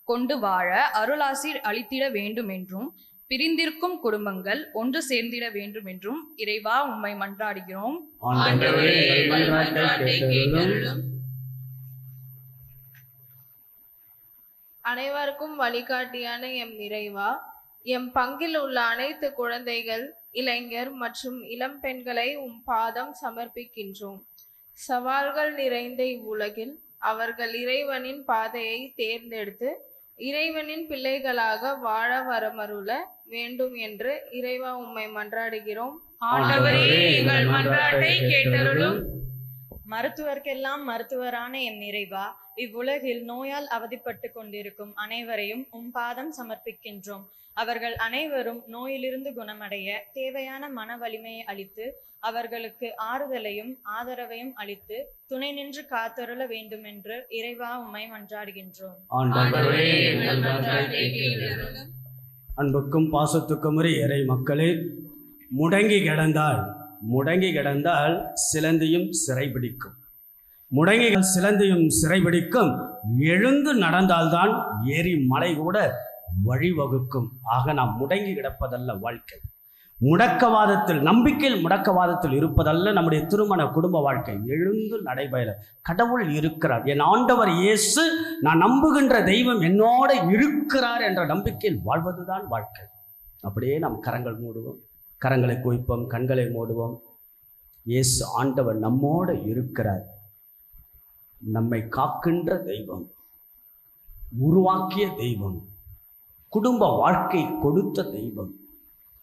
K: கொண்டு வாழ அருளாசிர் அளித்திட வேண்டும் என்றும், பிரிந்திருக்கும் குடும்பங்கள் ஒன்று சேர்ந்திட வேண்டும் என்றும் இறைவா உம்மை மன்றாடுகிறோம்.
D: அனைவருக்கும் வழிகாட்டியான எம் இறைவா, எம் பங்கில் உள்ள அனைத்து குழந்தைகள், இளைஞர் மற்றும் இளம் பெண்களை பாதம் சமர்ப்பிக்கின்றோம். சவால்கள் நிறைந்த இவ்வுலகில் அவர்கள் இறைவனின் பாதையை தேர்ந்தெடுத்து இறைவனின் பிள்ளைகளாக வாழ வரமருள வேண்டும் என்று இறைவா உம்மை மன்றாடுகிறோம்.
L: மருத்துவர்க்கெல்லாம் மருத்துவரான எம் இறைவா, இவ்வுலகில் நோயால் அவதிப்பட்டு கொண்டிருக்கும் அனைவரையும் பாதம் சமர்ப்பிக்கின்றோம். அவர்கள் அனைவரும் நோயிலிருந்து குணமடைய தேவையான மன வலிமையை அளித்து அவர்களுக்கு ஆறுதலையும் ஆதரவையும் அளித்து துணை நின்று காத்தருள வேண்டும் என்று இறைவா உம்மை மன்றாடுகின்றோம்.
A: அன்புக்கும் பாசத்துக்கும் இறை மக்களே, முடங்கி கிடந்தால் சிலந்தியும் சிறைபிடிக்கும். சிலந்தியும் சிறைபிடிக்கும். எழுந்து நடந்தால்தான் ஏரி மலை கூட வழிவகுக்கும். ஆக நாம் முடங்கி கிடப்பதல்ல வாழ்க்கை. நம்பிக்கையில் முடக்கவாதத்தில் இருப்பதல்ல நம்முடைய திருமண குடும்ப வாழ்க்கை. எழுந்து நடைபெற கடவுள் இருக்கிறார். என் ஆண்டவர் இயேசு, நான் நம்புகின்ற தெய்வம் என்னோட இருக்கிறார் என்ற நம்பிக்கையில் வாழ்வதுதான் வாழ்க்கை. அப்படியே நாம் கரங்கள் மூடுவோம், கரங்களை குவிப்போம், கண்களை மூடுவோம். இயேசு ஆண்டவர் நம்மோட இருக்கிறார். நம்மை காக்கின்ற தெய்வம், உருவாக்கிய தெய்வம், குடும்ப வாழ்க்கை கொடுத்த தெய்வம்,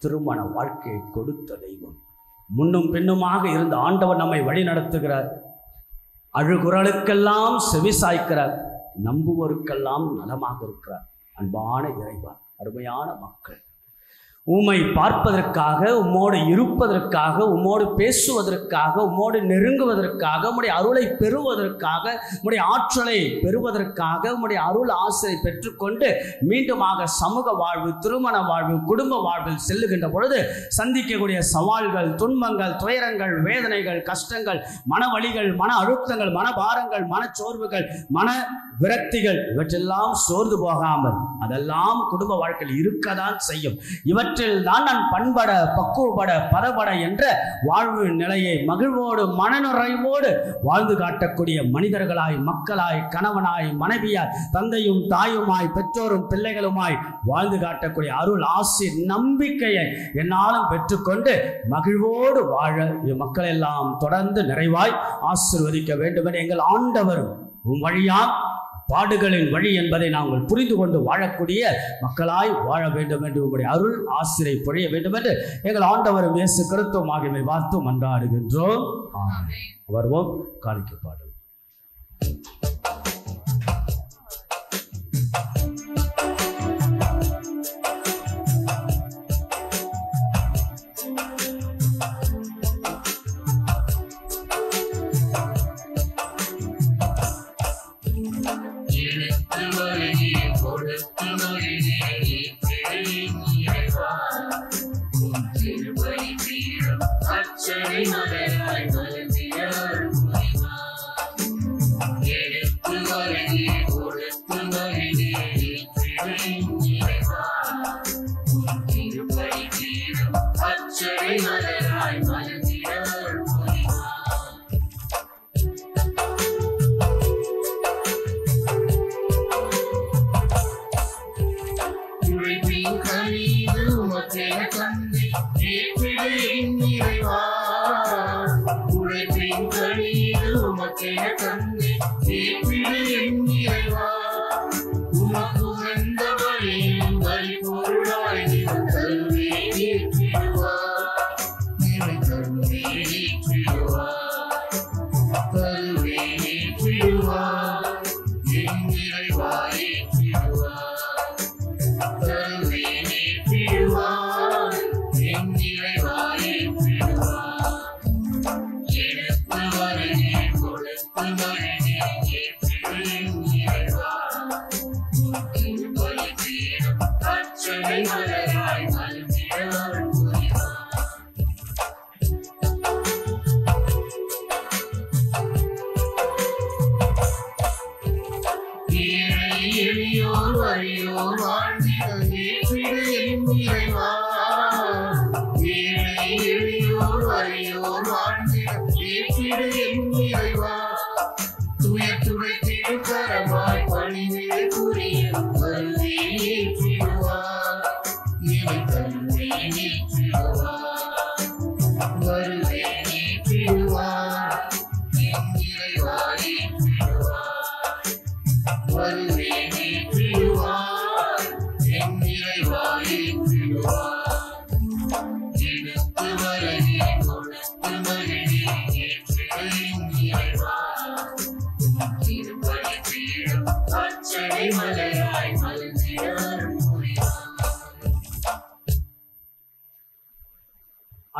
A: திருமண வாழ்க்கையை கொடுத்த தெய்வம், முன்னும் பின்னுமாக இருந்த ஆண்டவர் நம்மை வழி நடத்துகிறார். அழுகுரலுக்கெல்லாம் செவிசாய்க்கிறார். நம்புவோருக்கெல்லாம் நலமாக இருக்கிறார். அன்பான இறைவா, அருமையான மக்கள், உம்மை பார்ப்பதற்காக, உம்மோடு இருப்பதற்காக, உம்மோடு பேசுவதற்காக, உம்மோடு நெருங்குவதற்காக, உம்முடைய அருளை பெறுவதற்காக, உம்முடைய ஆற்றலை பெறுவதற்காக, உம்முடைய அருள் ஆசை பெற்றுக்கொண்டு மீண்டுமாக சமூக வாழ்வு, திருமண வாழ்வு, குடும்ப வாழ்வில் செல்லுகின்ற பொழுது சந்திக்கக்கூடிய சவால்கள், துன்பங்கள், துயரங்கள், வேதனைகள், கஷ்டங்கள், மனவழிகள், மன அழுத்தங்கள், மனபாரங்கள், மனச்சோர்வுகள், மன விரக்திகள் இவற்றெல்லாம் சோர்ந்து போகாமல் அதெல்லாம் குடும்ப வாழ்க்கையில் இருக்கதான் செய்யும். இவற்றில் தான் நான் பண்பட, பக்குவப்பட, பதப்பட என்ற வாழ்வு நிலையை மகிழ்வோடு மனநிறைவோடு வாழ்ந்து காட்டக்கூடிய மனிதர்களாய், மக்களாய், கணவனாய், மனைவியாய், தந்தையும் தாயுமாய், பெற்றோரும் பிள்ளைகளுமாய் வாழ்ந்து காட்டக்கூடிய அருள், ஆசி, நம்பிக்கையை என்னாலும் பெற்றுக்கொண்டு மகிழ்வோடு வாழ மக்கள் எல்லாம் தொடர்ந்து நிறைவாய் ஆசீர்வதிக்க வேண்டும் என எங்கள் ஆண்டவரும் உம் வழியா பாடுகளின் வழி என்பதை நாங்கள் புரிந்து கொண்டு வாழக்கூடிய மக்களாய் வாழ வேண்டும் என்று உங்களுடைய அருள் ஆசிரியை பொழிய வேண்டும் என்று எங்கள் ஆண்டவரும் இயேசு கிறிஸ்துவும் ஆகியவை பார்த்து மன்றாடுகின்றோம். வருவோம் காணிக்கை பாடல்.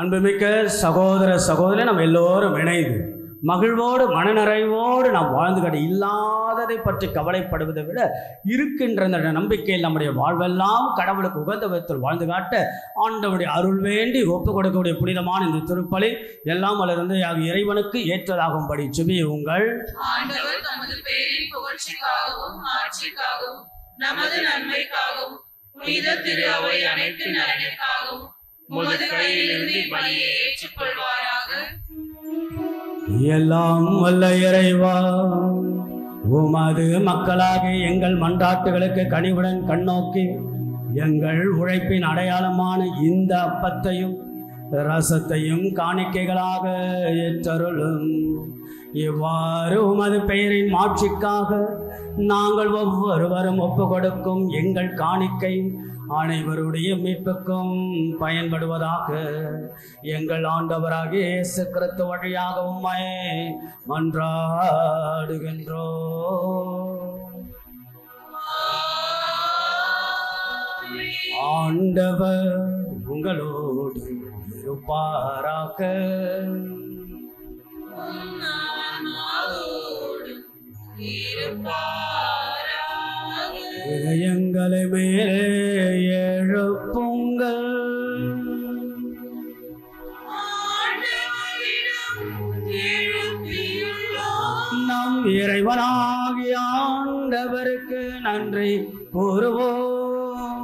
A: அன்புமிக்க சகோதர சகோதரி, நம்ம எல்லோரும் இணைந்து மகிழ்வோடு மனநிறைவோடு நாம் வாழ்ந்து காட்ட, இல்லாததை பற்றி கவலைப்படுவதை விட இருக்கின்ற அந்த நம்பிக்கையில் நம்முடைய வாழ்வெல்லாம் கடவுளுக்கு உகந்த விதத்தில் வாழ்ந்து காட்ட ஆண்டவருடைய அருள் வேண்டி ஒப்புக் கொடுக்கக்கூடிய புனிதமான இந்த திருப்பலி எல்லாம் அதிலிருந்து இறைவனுக்கு ஏற்றதாகும்படி செபியுங்கள்.
B: ஆண்டவர் தமது பேரின் புகழ்ச்சிக்காகவும் ஆட்சிக்காகவும் நமது நன்மைக்காகவும் புனித திரு அவை அனைத்து நலனுக்காகவும் உமது கையிலிருந்து பலியை ஏற்றுக்கொள்வாராக.
A: எல்லாம் வல்ல இறைவா, உமது மக்களாக எங்கள் மன்றாட்டுகளுக்கு கனிவுடன் கண்ணோக்கி எங்கள் உழைப்பின் அடையாளமான இந்த அப்பத்தையும் ரசத்தையும் காணிக்கைகளாக ஏற்றருளும். இவ்வாறு உமது பெயரின் மாட்சிக்காக நாங்கள் ஒவ்வொருவரும் ஒப்பு கொடுக்கும் எங்கள் காணிக்கை அனைவருடைய மீட்புக்கும் பயன்படுவதாக. எங்கள் ஆண்டவராகிய இயேசு கிறிஸ்து வழியாக உம்மை மன்றாடுகின்றோம். ஆண்டவர் உங்களோடு இருப்பாராக. இதயங்களை மேலே எழுப்புங்கள். நம் இறைவனாகிய ஆண்டவரிடம் ஆண்டவருக்கு நன்றி கூறுவோம்.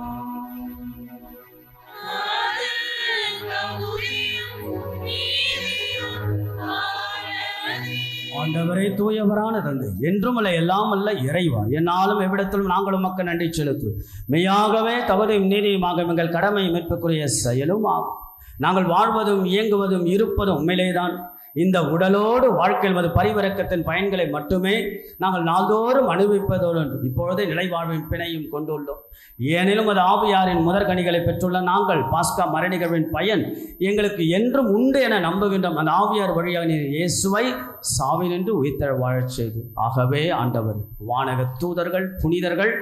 A: ஆண்டவரே, தூயவரான தந்தை, என்றும் அல்ல எல்லாம் அல்ல இறைவா, என்னாலும் எவ்விடத்திலும் நாங்களும் மக்கள் நன்றி செலுத்து. மெய்யாகவே தகுதியும் நீதியுமாக எங்கள் கடமை மீட்புக்குரிய செயலும் ஆகும். நாங்கள் வாழ்வதும் இயங்குவதும் இருப்பதும் உண்மையிலேதான். இந்த உடலோடு வாழ்க்கையில் மது பரிவிறக்கத்தின் பயன்களை மட்டுமே நாங்கள் நாள்தோறும் அனுபவிப்பதோடு இப்பொழுதே நிலைவாழ்வின் பிணையும் கொண்டுள்ளோம். ஏனெனும் அது ஆவியாரின் முதற்கனிகளை பெற்றுள்ள நாங்கள் பாஸ்கா மரணிகவின் பயன் எங்களுக்கு என்றும் உண்டு என நம்புகின்றோம். அந்த ஆவியார் வழியாக நீர் இயேசுவை சாவினின்று உயிர்த்தெழ வாழச் செய்து. ஆகவே ஆண்டவர், வானக தூதர்கள், புனிதர்கள்,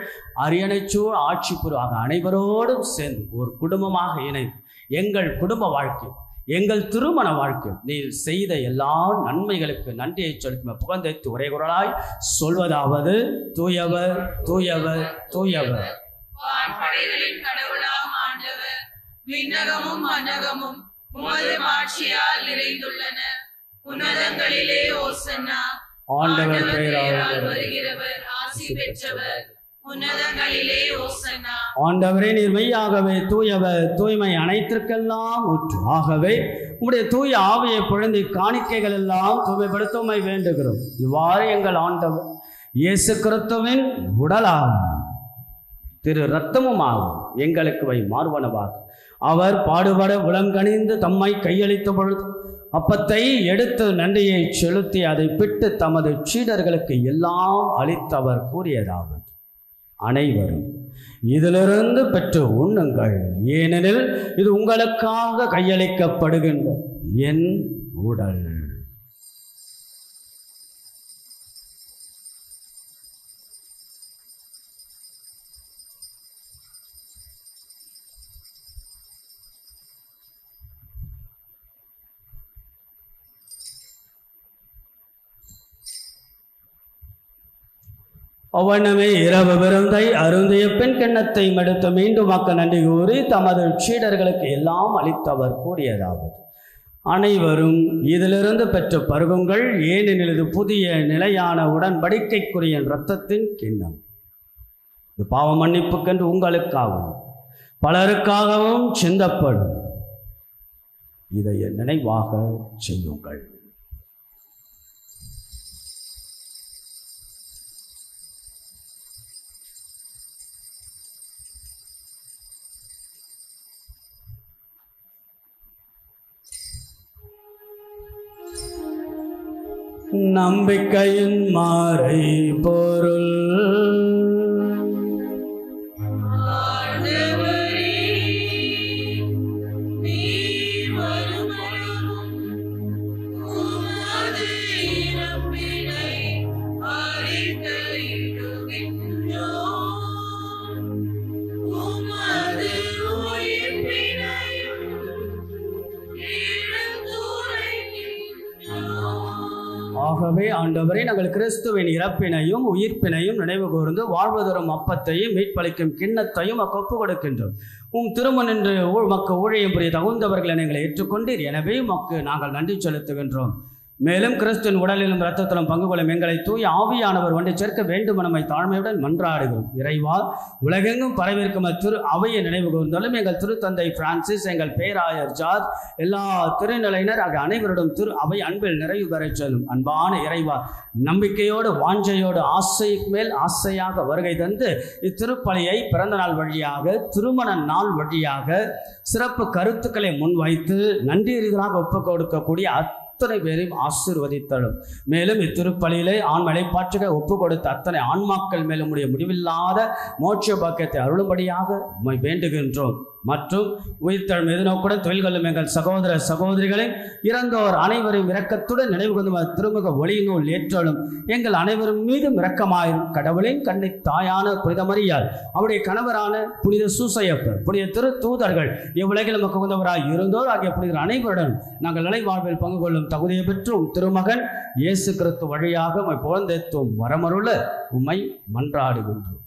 A: அரியணைச்சூழ் ஆட்சி புரிவாக அனைவரோடும் சேர்ந்து ஒரு குடும்பமாக இணைந்து எங்கள் குடும்ப வாழ்க்கை, எங்கள் திருமண வாழ்க்கை நீர் செய்த எல்லா நன்மைகளுக்கு நன்றியை செலுத்தும் புகழ்ந்து ஒரே குரலாய் சொல்வதாவது: தூயவர், தூயவர், தூயவர்.
B: வான்படைகளின் கடவுளாம் ஆண்டவர், விண்ணகமும் மன்னகமும் உமது மாட்சியால் நிறைந்துள்ளன. உன்னதங்களிலே ஓசன்னா.
A: ஆண்டவர் பெயரால்
B: வருகிறவர் ஆசி பெற்றவர். உன்னதங்களிலே ஓசன்னா.
A: ஆண்டவரே, நீர் மெய்யாகவே தூயவர், தூய்மை அனைத்திற்கெல்லாம் ஊற்று. ஆகவே உம்முடைய தூய ஆவியை பொழுது காணிக்கைகள் எல்லாம் தூய்மைப்படுத்துமை வேண்டுகிறோம். இவ்வாறு எங்கள் ஆண்டவர் இயேசு கிறிஸ்துவின் உடலாகும் திரு இரத்தமுமாகும் எங்களுக்கு வை மார்பனவாக அவர் பாடுபட உளங்கணிந்து தம்மை கையளித்த பொழுது அப்பத்தை எடுத்து நன்றியை செலுத்தி அதை பிட்டு தமது சீடர்களுக்கு எல்லாம் அளித்தவர் கூறியதாவது: அனைவரும் இதிலிருந்து பெற்று உண்ணுங்கள், ஏனெனில் இது உங்களுக்காக கையளிக்கப்படுகின்ற என் உடல். அவ்வண்ணமே இரவு விருந்தை அருந்திய பின் கிண்ணத்தை எடுத்து மீண்டும் மக்கள் நன்றி கூறி தமது சீடர்களுக்கு எல்லாம் அளித்தவர் கூறியதாவது: அனைவரும் இதிலிருந்து பெற்று பருகுங்கள், ஏனெனில் இது புதிய நிலையான உடன்படிக்கைக்குரிய இரத்தத்தின் கிண்ணம். இது பாவ மன்னிப்புக்கென்று உங்களுக்காகவும் பலருக்காகவும் சிந்தப்படும். இதை நினைவாக செய்யுங்கள். நம்பிக்கையின் மாறை பொருள். ஆகவே ஆண்டவரே, நாங்கள் கிறிஸ்துவின் இறப்பினையும் உயிர்ப்பினையும் நினைவு கூர்ந்து வாழ்வதரும் அப்பத்தையும் மீட்பளிக்கும் கிண்ணத்தையும் ஒப்பு கொடுக்கின்றோம். திருமண் என்று மக்கு ஊழியம் புரிய தகுந்தவர்களை எங்களை ஏற்றுக்கொண்டீர். எனவே மக்கு நாங்கள் நன்றி செலுத்துகின்றோம். மேலும் கிறிஸ்துவின் உடலிலும் இரத்தத்திலும் பங்கு கொள்ளும் எங்களை தூய ஆவியானவர் ஒன்றை சேர்க்க வேண்டும் நம்மை தாழ்மையுடன் மன்றாடுகிறோம். இறைவா, உலகெங்கும் பரவிருக்கும் திரு அவையை நினைவு கூர்ந்தாலும் எங்கள் திருத்தந்தை பிரான்சிஸ், எங்கள் பேராயர் ஜார்ஜ், எல்லா திருநிலையினர் ஆகிய அனைவரிடம் திரு அவை அன்பில் நிறைவு பெறச் செல்லும். அன்பான இறைவா, நம்பிக்கையோடு வாஞ்சையோடு ஆசை மேல் ஆசையாக வருகை தந்து இத்திருப்பலியை பிறந்த நாள் வழியாக, திருமண நாள் வழியாக சிறப்பு கருத்துக்களை முன்வைத்து நன்றியறிதலாக ஒப்புக் கொடுக்கக்கூடிய அத்தனை பேரையும் ஆசீர்வதித்தலும். மேலும் இத்திருப்பலியிலே ஆண்மலை பாற்றுக ஒப்பு கொடுத்த அத்தனை ஆன்மாக்கள் மேலும் உடைய முடிவில்லாத மோட்ச பாக்கியத்தை அருளும்படியாக உம்மை வேண்டுகின்றோம். மற்றும் உயிர்த்தெழும் எதிர்நோக்குடன் தொழில் கொள்ளும் எங்கள் சகோதர சகோதரிகளை இறந்தோர் அனைவரும் இரக்கத்துடன் நினைவு கொண்டு திருமுக ஒளியினுள் ஏற்றலும். எங்கள் அனைவரும் மீதும் இரக்கமாயிரும். கடவுளின் கண்ணை தாயான புனித மரியாள், அவருடைய கணவரான புனித சூசையப்பர், புனித திரு தூதர்கள், இவ்வுலகில் நமக்கு உகந்தவராய் இருந்தோர் ஆகிய புனிதர் அனைவருடன் நாங்கள் நிலை வாழ்வில் பங்கு கொள்ளும் தகுதியை பெற்றும் திருமகன் இயேசு கிறிஸ்து வழியாக உம்மை புகழ்ந்தேத்தும் வரமருள உம்மை மன்றாடுகின்றோம்.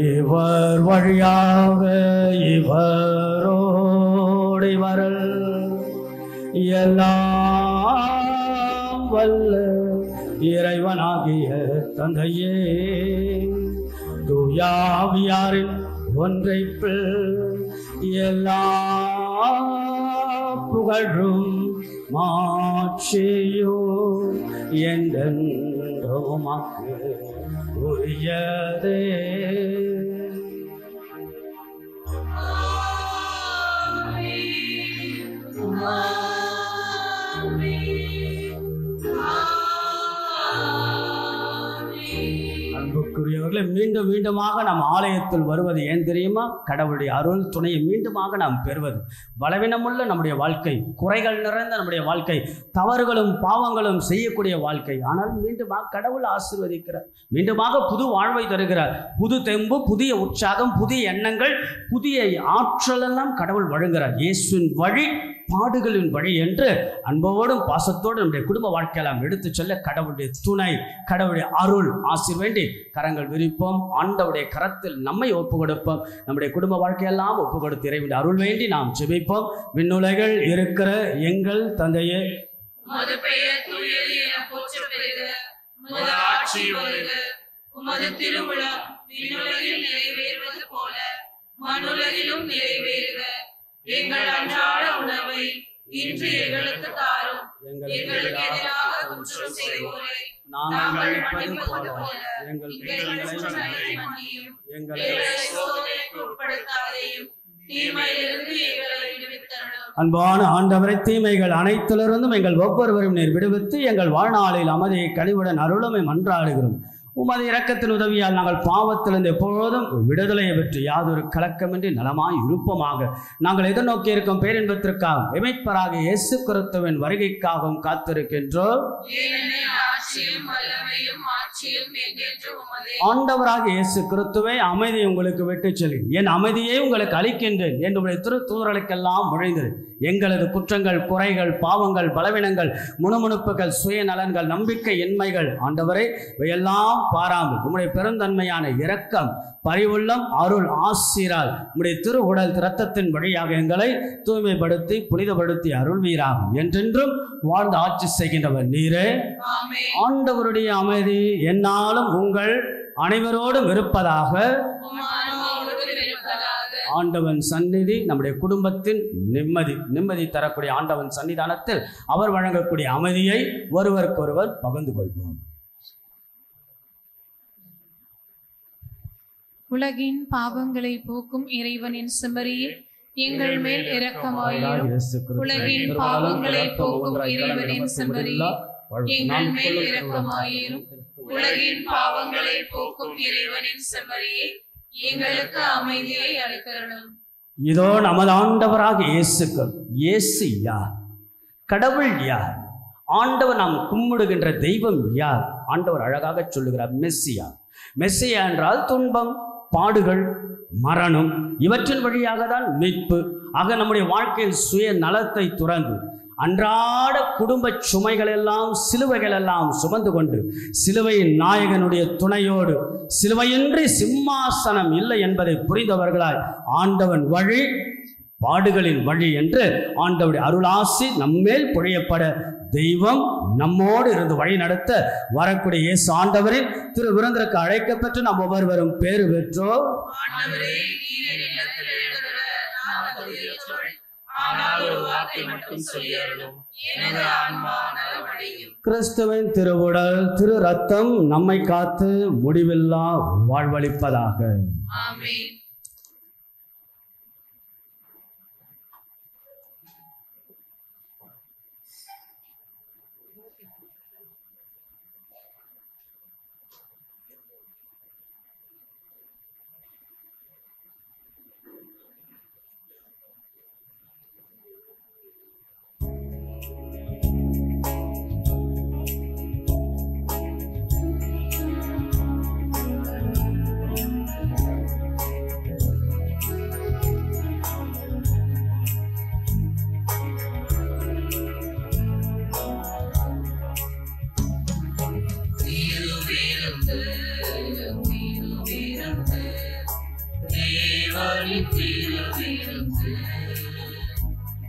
A: இவர் வழியாக இவரோடு வரல் எல்லாம் வல்ல இறைவனாகிய தந்தையே, தூயாவியாரின் ஒன்றைப்பில் எல்லா புகழும் மாட்சியும் என்றென்றும் உமக்கு உரியதே. அன்புக்குரியவர்களே, மீண்டும் மீண்டுமாக நாம் ஆலயத்தில் வருவது ஏன் தெரியுமா? கடவுளுடைய அருள் துணையை மீண்டுமாக நாம் பெறுவது. பலவீனமுள்ள நம்முடைய வாழ்க்கை, குறைகள் நிறைந்த நம்முடைய வாழ்க்கை, தவறுகளும் பாவங்களும் செய்யக்கூடிய வாழ்க்கை, ஆனால் மீண்டுமாக கடவுள் ஆசீர்வதிக்கிறார், மீண்டுமாக புது வாழ்வை தருகிறார். புது தெம்பு, புதிய உற்சாகம், புதிய எண்ணங்கள், புதிய ஆற்றலெல்லாம் கடவுள் வழங்குகிறார். இயேசுவின் வழி பாடுகளின் வழி என்று அன்போடும் பாசத்தோடு நம்முடைய குடும்ப வாழ்க்கையெல்லாம் எடுத்து செல்ல கடவுளுடைய துணை, கடவுளுடைய அருள் ஆசீர் வேண்டி கரங்கள் விரிப்போம். ஆண்டவருடைய கரத்தில் நம்மை ஒப்பு கொடுப்போம். நம்முடைய குடும்ப வாழ்க்கையெல்லாம் ஒப்பு கொடுத்து இறைவனுடைய அருள் வேண்டி நாம் ஜெபிப்போம். விண்ணுலகில் இருக்கிற எங்கள் தந்தையே,
B: உமது பெயர் தூயது என போற்றப் பெறுக. உமது ஆட்சி வருக. உமது திருவுளம் விண்ணுலகில் நிறைவேறுவது போல மண்ணுலகிலும் நிறைவேறுக. எங்கள் அன்றாட உணவை இன்று எங்களுக்கு தாரும். எங்களுக்கு எதிராக குற்றம் செய்வோரை நாங்கள் மன்னிப்பது போல எங்கள் குற்றங்களை மன்னியும். எங்களை சோதனைக்கு உட்படுத்தாதேயும், தீமையிலிருந்து எங்களை விடுவித்தருளும்.
A: அன்பான ஆண்டவரை, தீமைகள் அனைத்திலிருந்தும் எங்கள் ஒவ்வொருவரும் நீர் விடுவித்து எங்கள் வாழ்நாளில் அமைதியை கனிவுடன் அருளுமை மன்றாடுகிறோம். உமது இரக்கத்தின் உதவியால் நாங்கள் பாவத்திலிருந்து எப்பொழுதும் விடுதலையை பெற்று யாதொரு கலக்கமின்றி நலமாய் இருப்போமாக. நாங்கள் எதிர்நோக்கி இருக்கும் பேரின்பத்திற்காகவும் எமைப்பராக இயேசு கிறிஸ்துவின் வருகைக்காகவும் காத்திருக்கின்றோம். ஆண்டவராக இயேசு கிறிஸ்துவே, அமைதி உங்களுக்கு விட்டு செல்லும், என் அமைதியை உங்களுக்கு அளிக்கின்றேன் என்னுடைய திருத்தூதர்களுக்கெல்லாம் முழைந்தது. எங்களது குற்றங்கள், குறைகள், பாவங்கள், பலவீனங்கள், முணுமுணுப்புகள், சுயநலன்கள், நம்பிக்கை இன்மைகள் ஆண்டவரே இவையெல்லாம் பாராமல் உம்முடைய பெருந்தன்மையான இரக்கம், பரிவுள்ளம், அருள் ஆசீரால் உம்முடைய திரு உடல் இரத்தத்தின் வழியாக எங்களை தூய்மைப்படுத்தி புனிதப்படுத்தி அருள்வீராகும். என்றென்றும் வாழ்ந்து ஆட்சி செய்கின்றவர் நீரே. ஆண்டவருடைய அமைதி என்னாலும் உங்கள் அனைவரோடும் இருப்பதாக. ஆண்டவன் சந்நிதி நம்முடைய குடும்பத்தின் நிம்மதி தரக்கூடிய ஆண்டவன் சன்னிதானத்தில் அவர் வழங்கக்கூடிய அமைதியை ஒருவருக்கொருவர் பகிர்ந்து கொள்வோம்.
M: உலகின் பாவங்களை போக்கும் இறைவனின் செம்மறியே, எங்கள் மேல் இரக்கமாயிரும். உலகின் பாவங்களை போக்கும் இறைவனின் செம்மறியே, எங்கள் மேல் இரக்கமாயிரும். உலகின் பாவங்களை போக்கும் இறைவனின் செம்மறியே, எங்களுக்கு அமைதியை அளித்தருளும்.
A: இதோ நமது ஆண்டவராக இயேசுக்கள். இயேசு யார்? கடவுள் யார்? ஆண்டவர் நாம் கும்பிடுகின்ற தெய்வம் யார்? ஆண்டவர் அழகாக சொல்லுகிறார், மெஸ்ஸியா. மெஸ்ஸியா என்றால் துன்பம், பாடுகள், மரணம், இவற்றின் வழியாக தான் மீட்பு. ஆக நம்முடைய வாழ்க்கையில் சுய நலத்தை துறந்து அன்றாட குடும்ப சுமைகள் எல்லாம், சிலுவைகள் எல்லாம் சுமந்து கொண்டு சிலுவையின் நாயகனுடைய துணையோடு சிலுவையின்றி சிம்மாசனம் இல்லை என்பதை புரிந்தவர்களாய் ஆண்டவன் வழி பாடுகளின் வழி என்று ஆண்டவருடைய அருளாசி நம்மேல் பொழியப்பட தெய்வம் நம்மோடு இருந்து வழி நடத்த வரக்கூடிய இயேசு ஆண்டவரின் திரு விருந்திற்கு அழைக்கப்பட்டு நாம் ஒவ்வொருவரும் பேறு பெற்றோம். கிறிஸ்துவின் திருவுடல் திரு ரத்தம் நம்மை காத்து முடிவில்லா வாழ்வளிப்பதாக.
B: ஆமென்.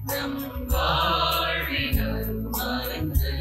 B: நம் வாழ்வினர் மறந்து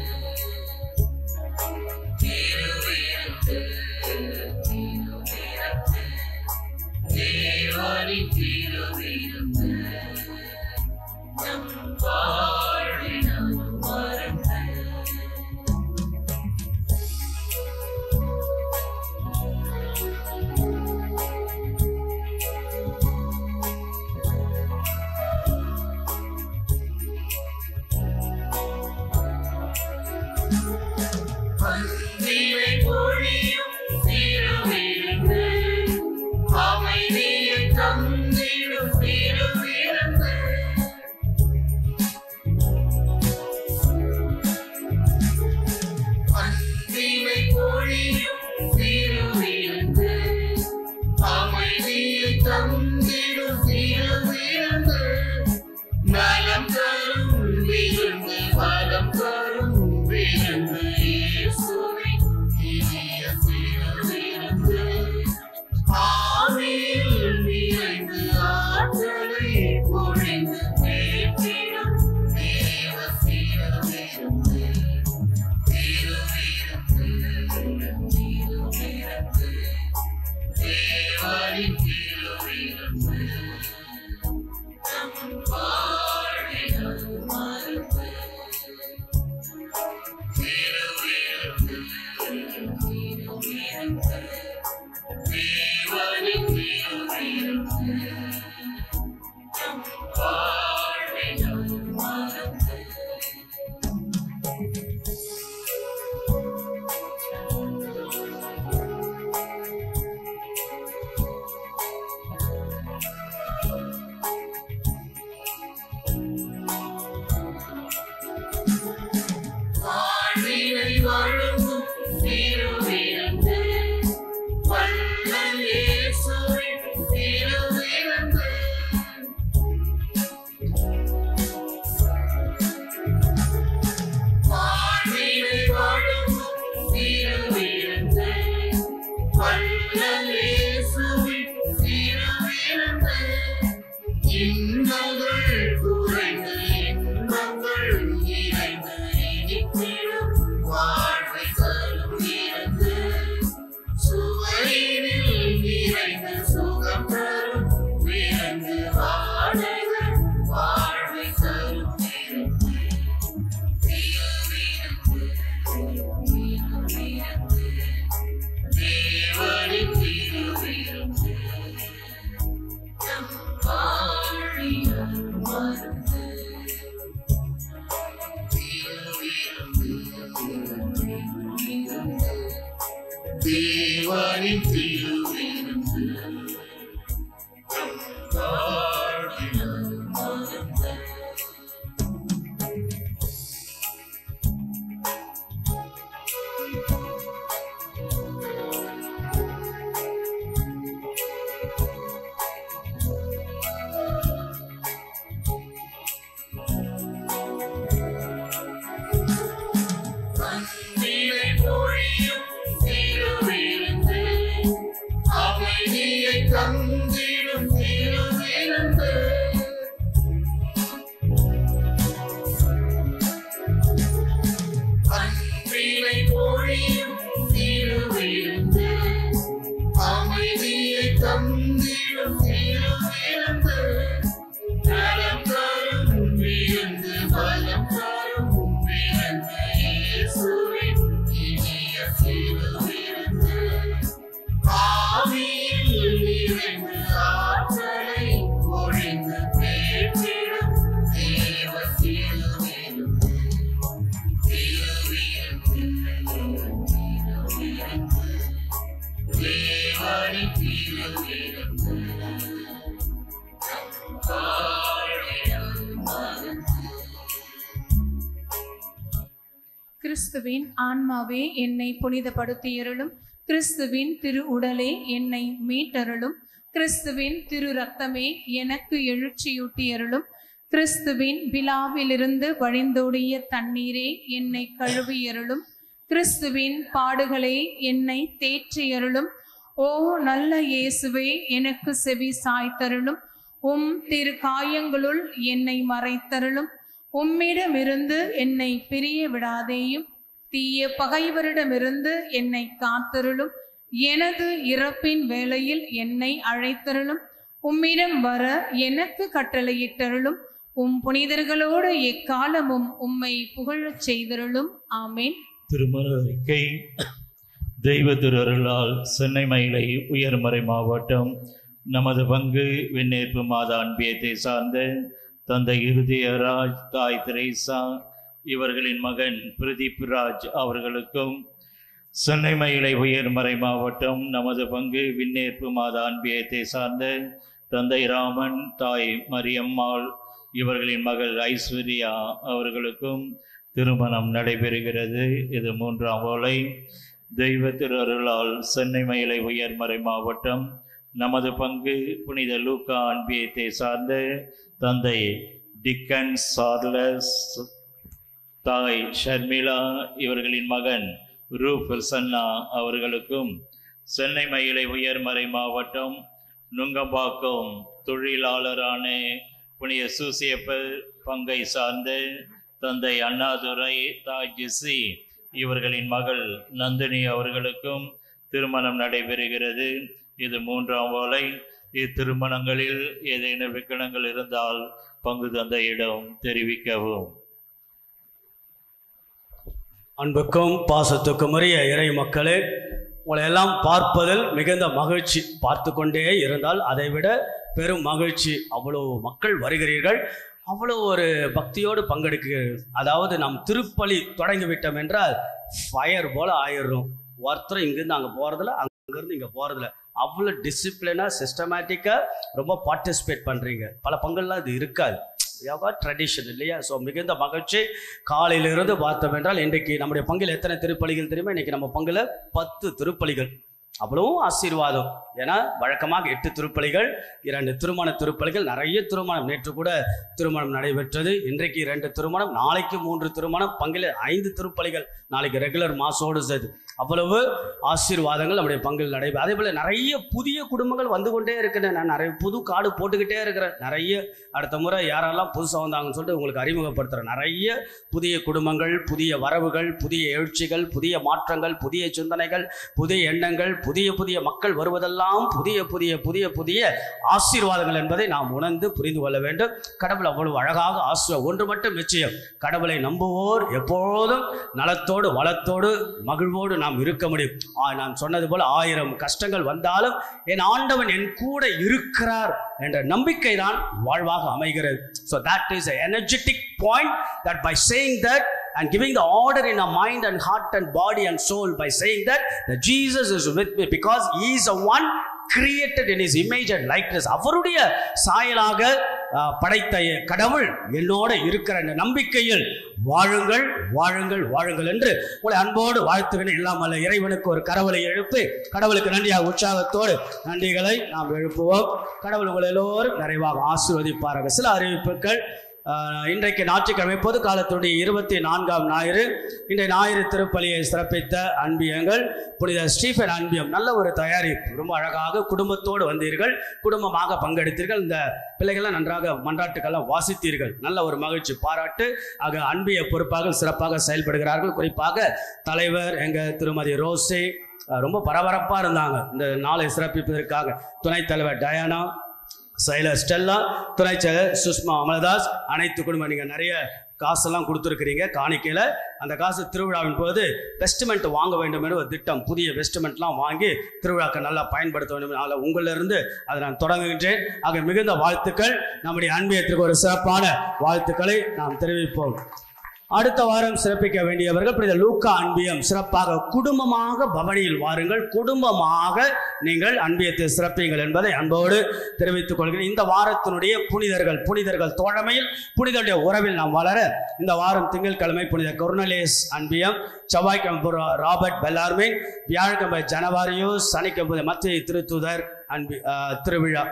M: கிறிஸ்துவின் ஆன்மாவே என்னை புனிதப்படுத்தியருளும். கிறிஸ்துவின் திரு உடலே என்னை மீட்டருளும். கிறிஸ்துவின் திரு ரத்தமே எனக்கு எழுச்சியூட்டியருளும். கிறிஸ்துவின் விழாவிலிருந்து வழிந்தோடிய தண்ணீரே என்னை கழுவியருளும். கிறிஸ்துவின் பாடுகளே என்னை தேற்றியருளும். ஓ நல்ல இயேசுவே, எனக்கு செவி சாய்த்தருளும். உம் திரு காயங்களுள் என்னை மறைத்தருளும். உம்மிடமிருந்து என்னை பிரிய விடாதேயும். தீய பகைவரிடமிருந்து என்னை காத்தருளும். எனது இறப்பின் வேளையில் என்னை அழைத்தருளும். உம்மிடம் வர எனக்கு கட்டளையிட்டருளும். உம் புனிதர்களோடு எக்காலமும் உம்மை புகழச் செய்தருளும். ஆமேன்.
N: திருமண அறிக்கை. தெய்வ திருஅருளால் சென்னை மயிலை உயர்மறை மாவட்டம் நமது பங்கு விண்ணேற்பு மாதா அன்பியத்தை சார்ந்த தந்தை இருதயராஜ், தாய் திரேசா இவர்களின் மகன் பிரதீப் ராஜ் அவர்களுக்கும், சென்னை மயிலை உயர்மறை மாவட்டம் நமது பங்கு விண்ணேற்பு மாதா அன்பியத்தை சார்ந்த தந்தை ராமன், தாய் மரியம்மாள் இவர்களின் மகள் ஐஸ்வர்யா அவர்களுக்கும் திருமணம் நடைபெறுகிறது. இது 3ஆம் ஓலை. தெய்வ திருஅருளால் சென்னை மயிலை உயர்மறை மாவட்டம் நமது பங்கு புனித லூக்கா அன்பியத்தை சார்ந்த தந்தை டிக்கன் சார்லஸ், தாய் ஷர்மிளா இவர்களின் மகன் ரூப் சன்னா அவர்களுக்கும், சென்னை மயிலை உயர்மறை மாவட்டம் நுங்கம்பாக்கம் தொழிலாளரான புனித சூசியப்பர் பங்கை சார்ந்த தந்தை அண்ணாதுரை, தாய் ஜெசி இவர்களின் மகள் நந்தினி அவர்களுக்கும் திருமணம் நடைபெறுகிறது. இது 3ஆம் ஓலை. இத்திருமணங்களில் ஏதேனும் விக்கணங்கள் இருந்தால் பங்கு தந்தையிடம் தெரிவிக்கவும்.
A: அன்புக்கும் பாசத்துக்கும் உரிய இறை மக்களே, உங்களை எல்லாம் பார்ப்பதில் மிகுந்த மகிழ்ச்சி. பார்த்து கொண்டே இருந்தால் அதைவிட பெரும் மகிழ்ச்சி. அவ்வளோ மக்கள் வருகிறீர்கள், அவ்வளோ ஒரு பக்தியோடு பங்கெடுக்கிறீர்கள். அதாவது நாம் திருப்பலி தொடங்கிவிட்டோம் என்றால் ஃபயர் போல் ஆயிடுறோம். ஒருத்தர் இங்கேருந்து அங்கே போகிறதில்ல, அங்கேருந்து இங்கே போகிறதில்ல. அவ்வளோ டிசிப்ளினாக சிஸ்டமேட்டிக்காக ரொம்ப பார்ட்டிசிபேட் பண்ணுறீங்க. பல பங்குலாம் இது இருக்காது, ட்ரெடிஷன் இல்லையா? ஸோ மிகுந்த மகிழ்ச்சி. காலையிலிருந்து பார்த்தோம் என்றால் இன்றைக்கு நம்முடைய பங்கில் எத்தனை திருப்பலிகள் தெரியுமா? இன்றைக்கி நம்ம பங்கில் 10 திருப்பலிகள். அவ்வளவும் ஆசீர்வாதம். ஏன்னா வழக்கமாக 8 திருப்பலிகள், 2 திருமண திருப்பலிகள், நிறைய திருமணம். நேற்று கூட திருமணம் நடைபெற்றது. இன்றைக்கு 2 திருமணம், நாளைக்கு 3 திருமணம், பங்கில் 5 திருப்பலிகள், நாளைக்கு ரெகுலர் மாசோடு சேர்த்து. அவ்வளவு ஆசீர்வாதங்கள் நம்முடைய பங்கில் நடைபெறும். அதே போல் நிறைய புதிய குடும்பங்கள் வந்து கொண்டே இருக்கிறேன். நான் நிறைய புது கார்டு போட்டுக்கிட்டே இருக்கிறேன். நிறைய அடுத்த முறை யாரெல்லாம் புதுசாக வந்தாங்கன்னு சொல்லிட்டு உங்களுக்கு அறிமுகப்படுத்துகிறேன். நிறைய புதிய குடும்பங்கள், புதிய வரவுகள், புதிய எழுச்சிகள், புதிய மாற்றங்கள், புதிய சிந்தனைகள், புதிய எண்ணங்கள், புதிய புதிய மக்கள் வருவதெல்லாம் புதிய புதிய புதிய புதிய ஆசீர்வாதங்கள் என்பதை நாம் உணர்ந்து புரிந்து கொள்ள வேண்டும். கடவுள் அவ்வளவு அழகாக ஆசீர்வாதம். ஒன்று மட்டும் நிச்சயம், கடவுளை நம்புவோர் எப்போதும் நலத்தோடு வளத்தோடு மகிழ்வோடு நாம் இருக்க முடியும். நான் சொன்னது போல 1000 கஷ்டங்கள் வந்தாலும் என் ஆண்டவன் என் கூட இருக்கிறார் என்ற நம்பிக்கை தான் வாழ்வாக அமைகிறது. So that is an energetic point, that by saying that and giving the order in our mind and heart and body and soul, by saying that Jesus is with me because he is the one created in his image and likeness. அவருடைய சாயலாக படைத்த கடவுள் என்னோட இருக்கிற நம்பிக்கையில் வாழுங்கள் வாழுங்கள் வாழுங்கள் என்று உங்களை அன்போடு வாழ்த்துகிறேன். இல்லாமல் இறைவனுக்கு ஒரு கரவலை எழுப்பி கடவுளுக்கு நன்றியாக உற்சாகத்தோடு நன்றிகளை நாம் எழுப்புவோம். கடவுள் உங்களை எல்லோரும் நிறைவாக ஆசீர்வதிப்பார்கள். சில அறிவிப்புகள். இன்றைக்கு ஞாயிற்றுக்கிழமை பொது காலத்துடைய 24ஆம் ஞாயிறு. இன்றைய ஞாயிறு திருப்பலியை சிறப்பித்த அன்பியங்கள் புனித ஸ்டீஃபன் அன்பியம். நல்ல ஒரு தயாரிப்பு, ரொம்ப அழகாக குடும்பத்தோடு வந்தீர்கள், குடும்பமாக பங்கெடுத்தீர்கள். இந்த பிள்ளைகள்லாம் நன்றாக மன்றாட்டுக்கெல்லாம் வாசித்தீர்கள். நல்ல ஒரு மகிழ்ச்சி, பாராட்டு. ஆக அன்பிய பொறுப்பாக சிறப்பாக செயல்படுகிறார்கள். குறிப்பாக தலைவர் எங்கள் திருமதி ரோசி ரொம்ப பரபரப்பாக இருந்தாங்க இந்த நாளை சிறப்பிப்பதற்காக. துணைத் தலைவர் டயானா, சைலர் ஸ்டெல்லா, துணை செயலர் சுஷ்மா அமலதாஸ், அனைத்து குடும்பம். நீங்கள் நிறைய காசெல்லாம் கொடுத்துருக்கிறீங்க காணிக்கையில். அந்த காசு திருவிழாவின் போது வெஸ்ட்மெண்ட் வாங்க வேண்டும் என்ற ஒரு திட்டம், புதிய வெஸ்ட்மெண்ட்லாம் வாங்கி திருவிழாக்கு நல்லா பயன்படுத்த வேண்டும். அதில் உங்களிலிருந்து அதை நான் தொடங்குகின்றேன். ஆக மிகுந்த வாழ்த்துக்கள். நம்முடைய அன்பியத்திற்கு ஒரு சிறப்பான வாழ்த்துக்களை நாம் தெரிவிப்போம். அடுத்த வாரம் சிறப்பிக்க வேண்டியவர்கள் புனித லூக்கா அன்பியம். சிறப்பாக குடும்பமாக பவனியில் வாருங்கள், குடும்பமாக நீங்கள் அன்பியத்தை சிறப்பீங்கள் என்பதை அன்போடு தெரிவித்துக் கொள்கிறேன். இந்த வாரத்தினுடைய புனிதர்கள் தோழமையில், புனிதருடைய உறவில் நாம் வளர இந்த வாரம் திங்கட்கிழமை புனித கொர்னலியஸ் அன்பியம், செவ்வாய்க்கிழமை ராபர்ட் பெல்லார்மின், வியாழக்கிழமை ஜனவாரியோஸ், சனிக்கிழமை மத்திய திருத்துதர் திருவிழா.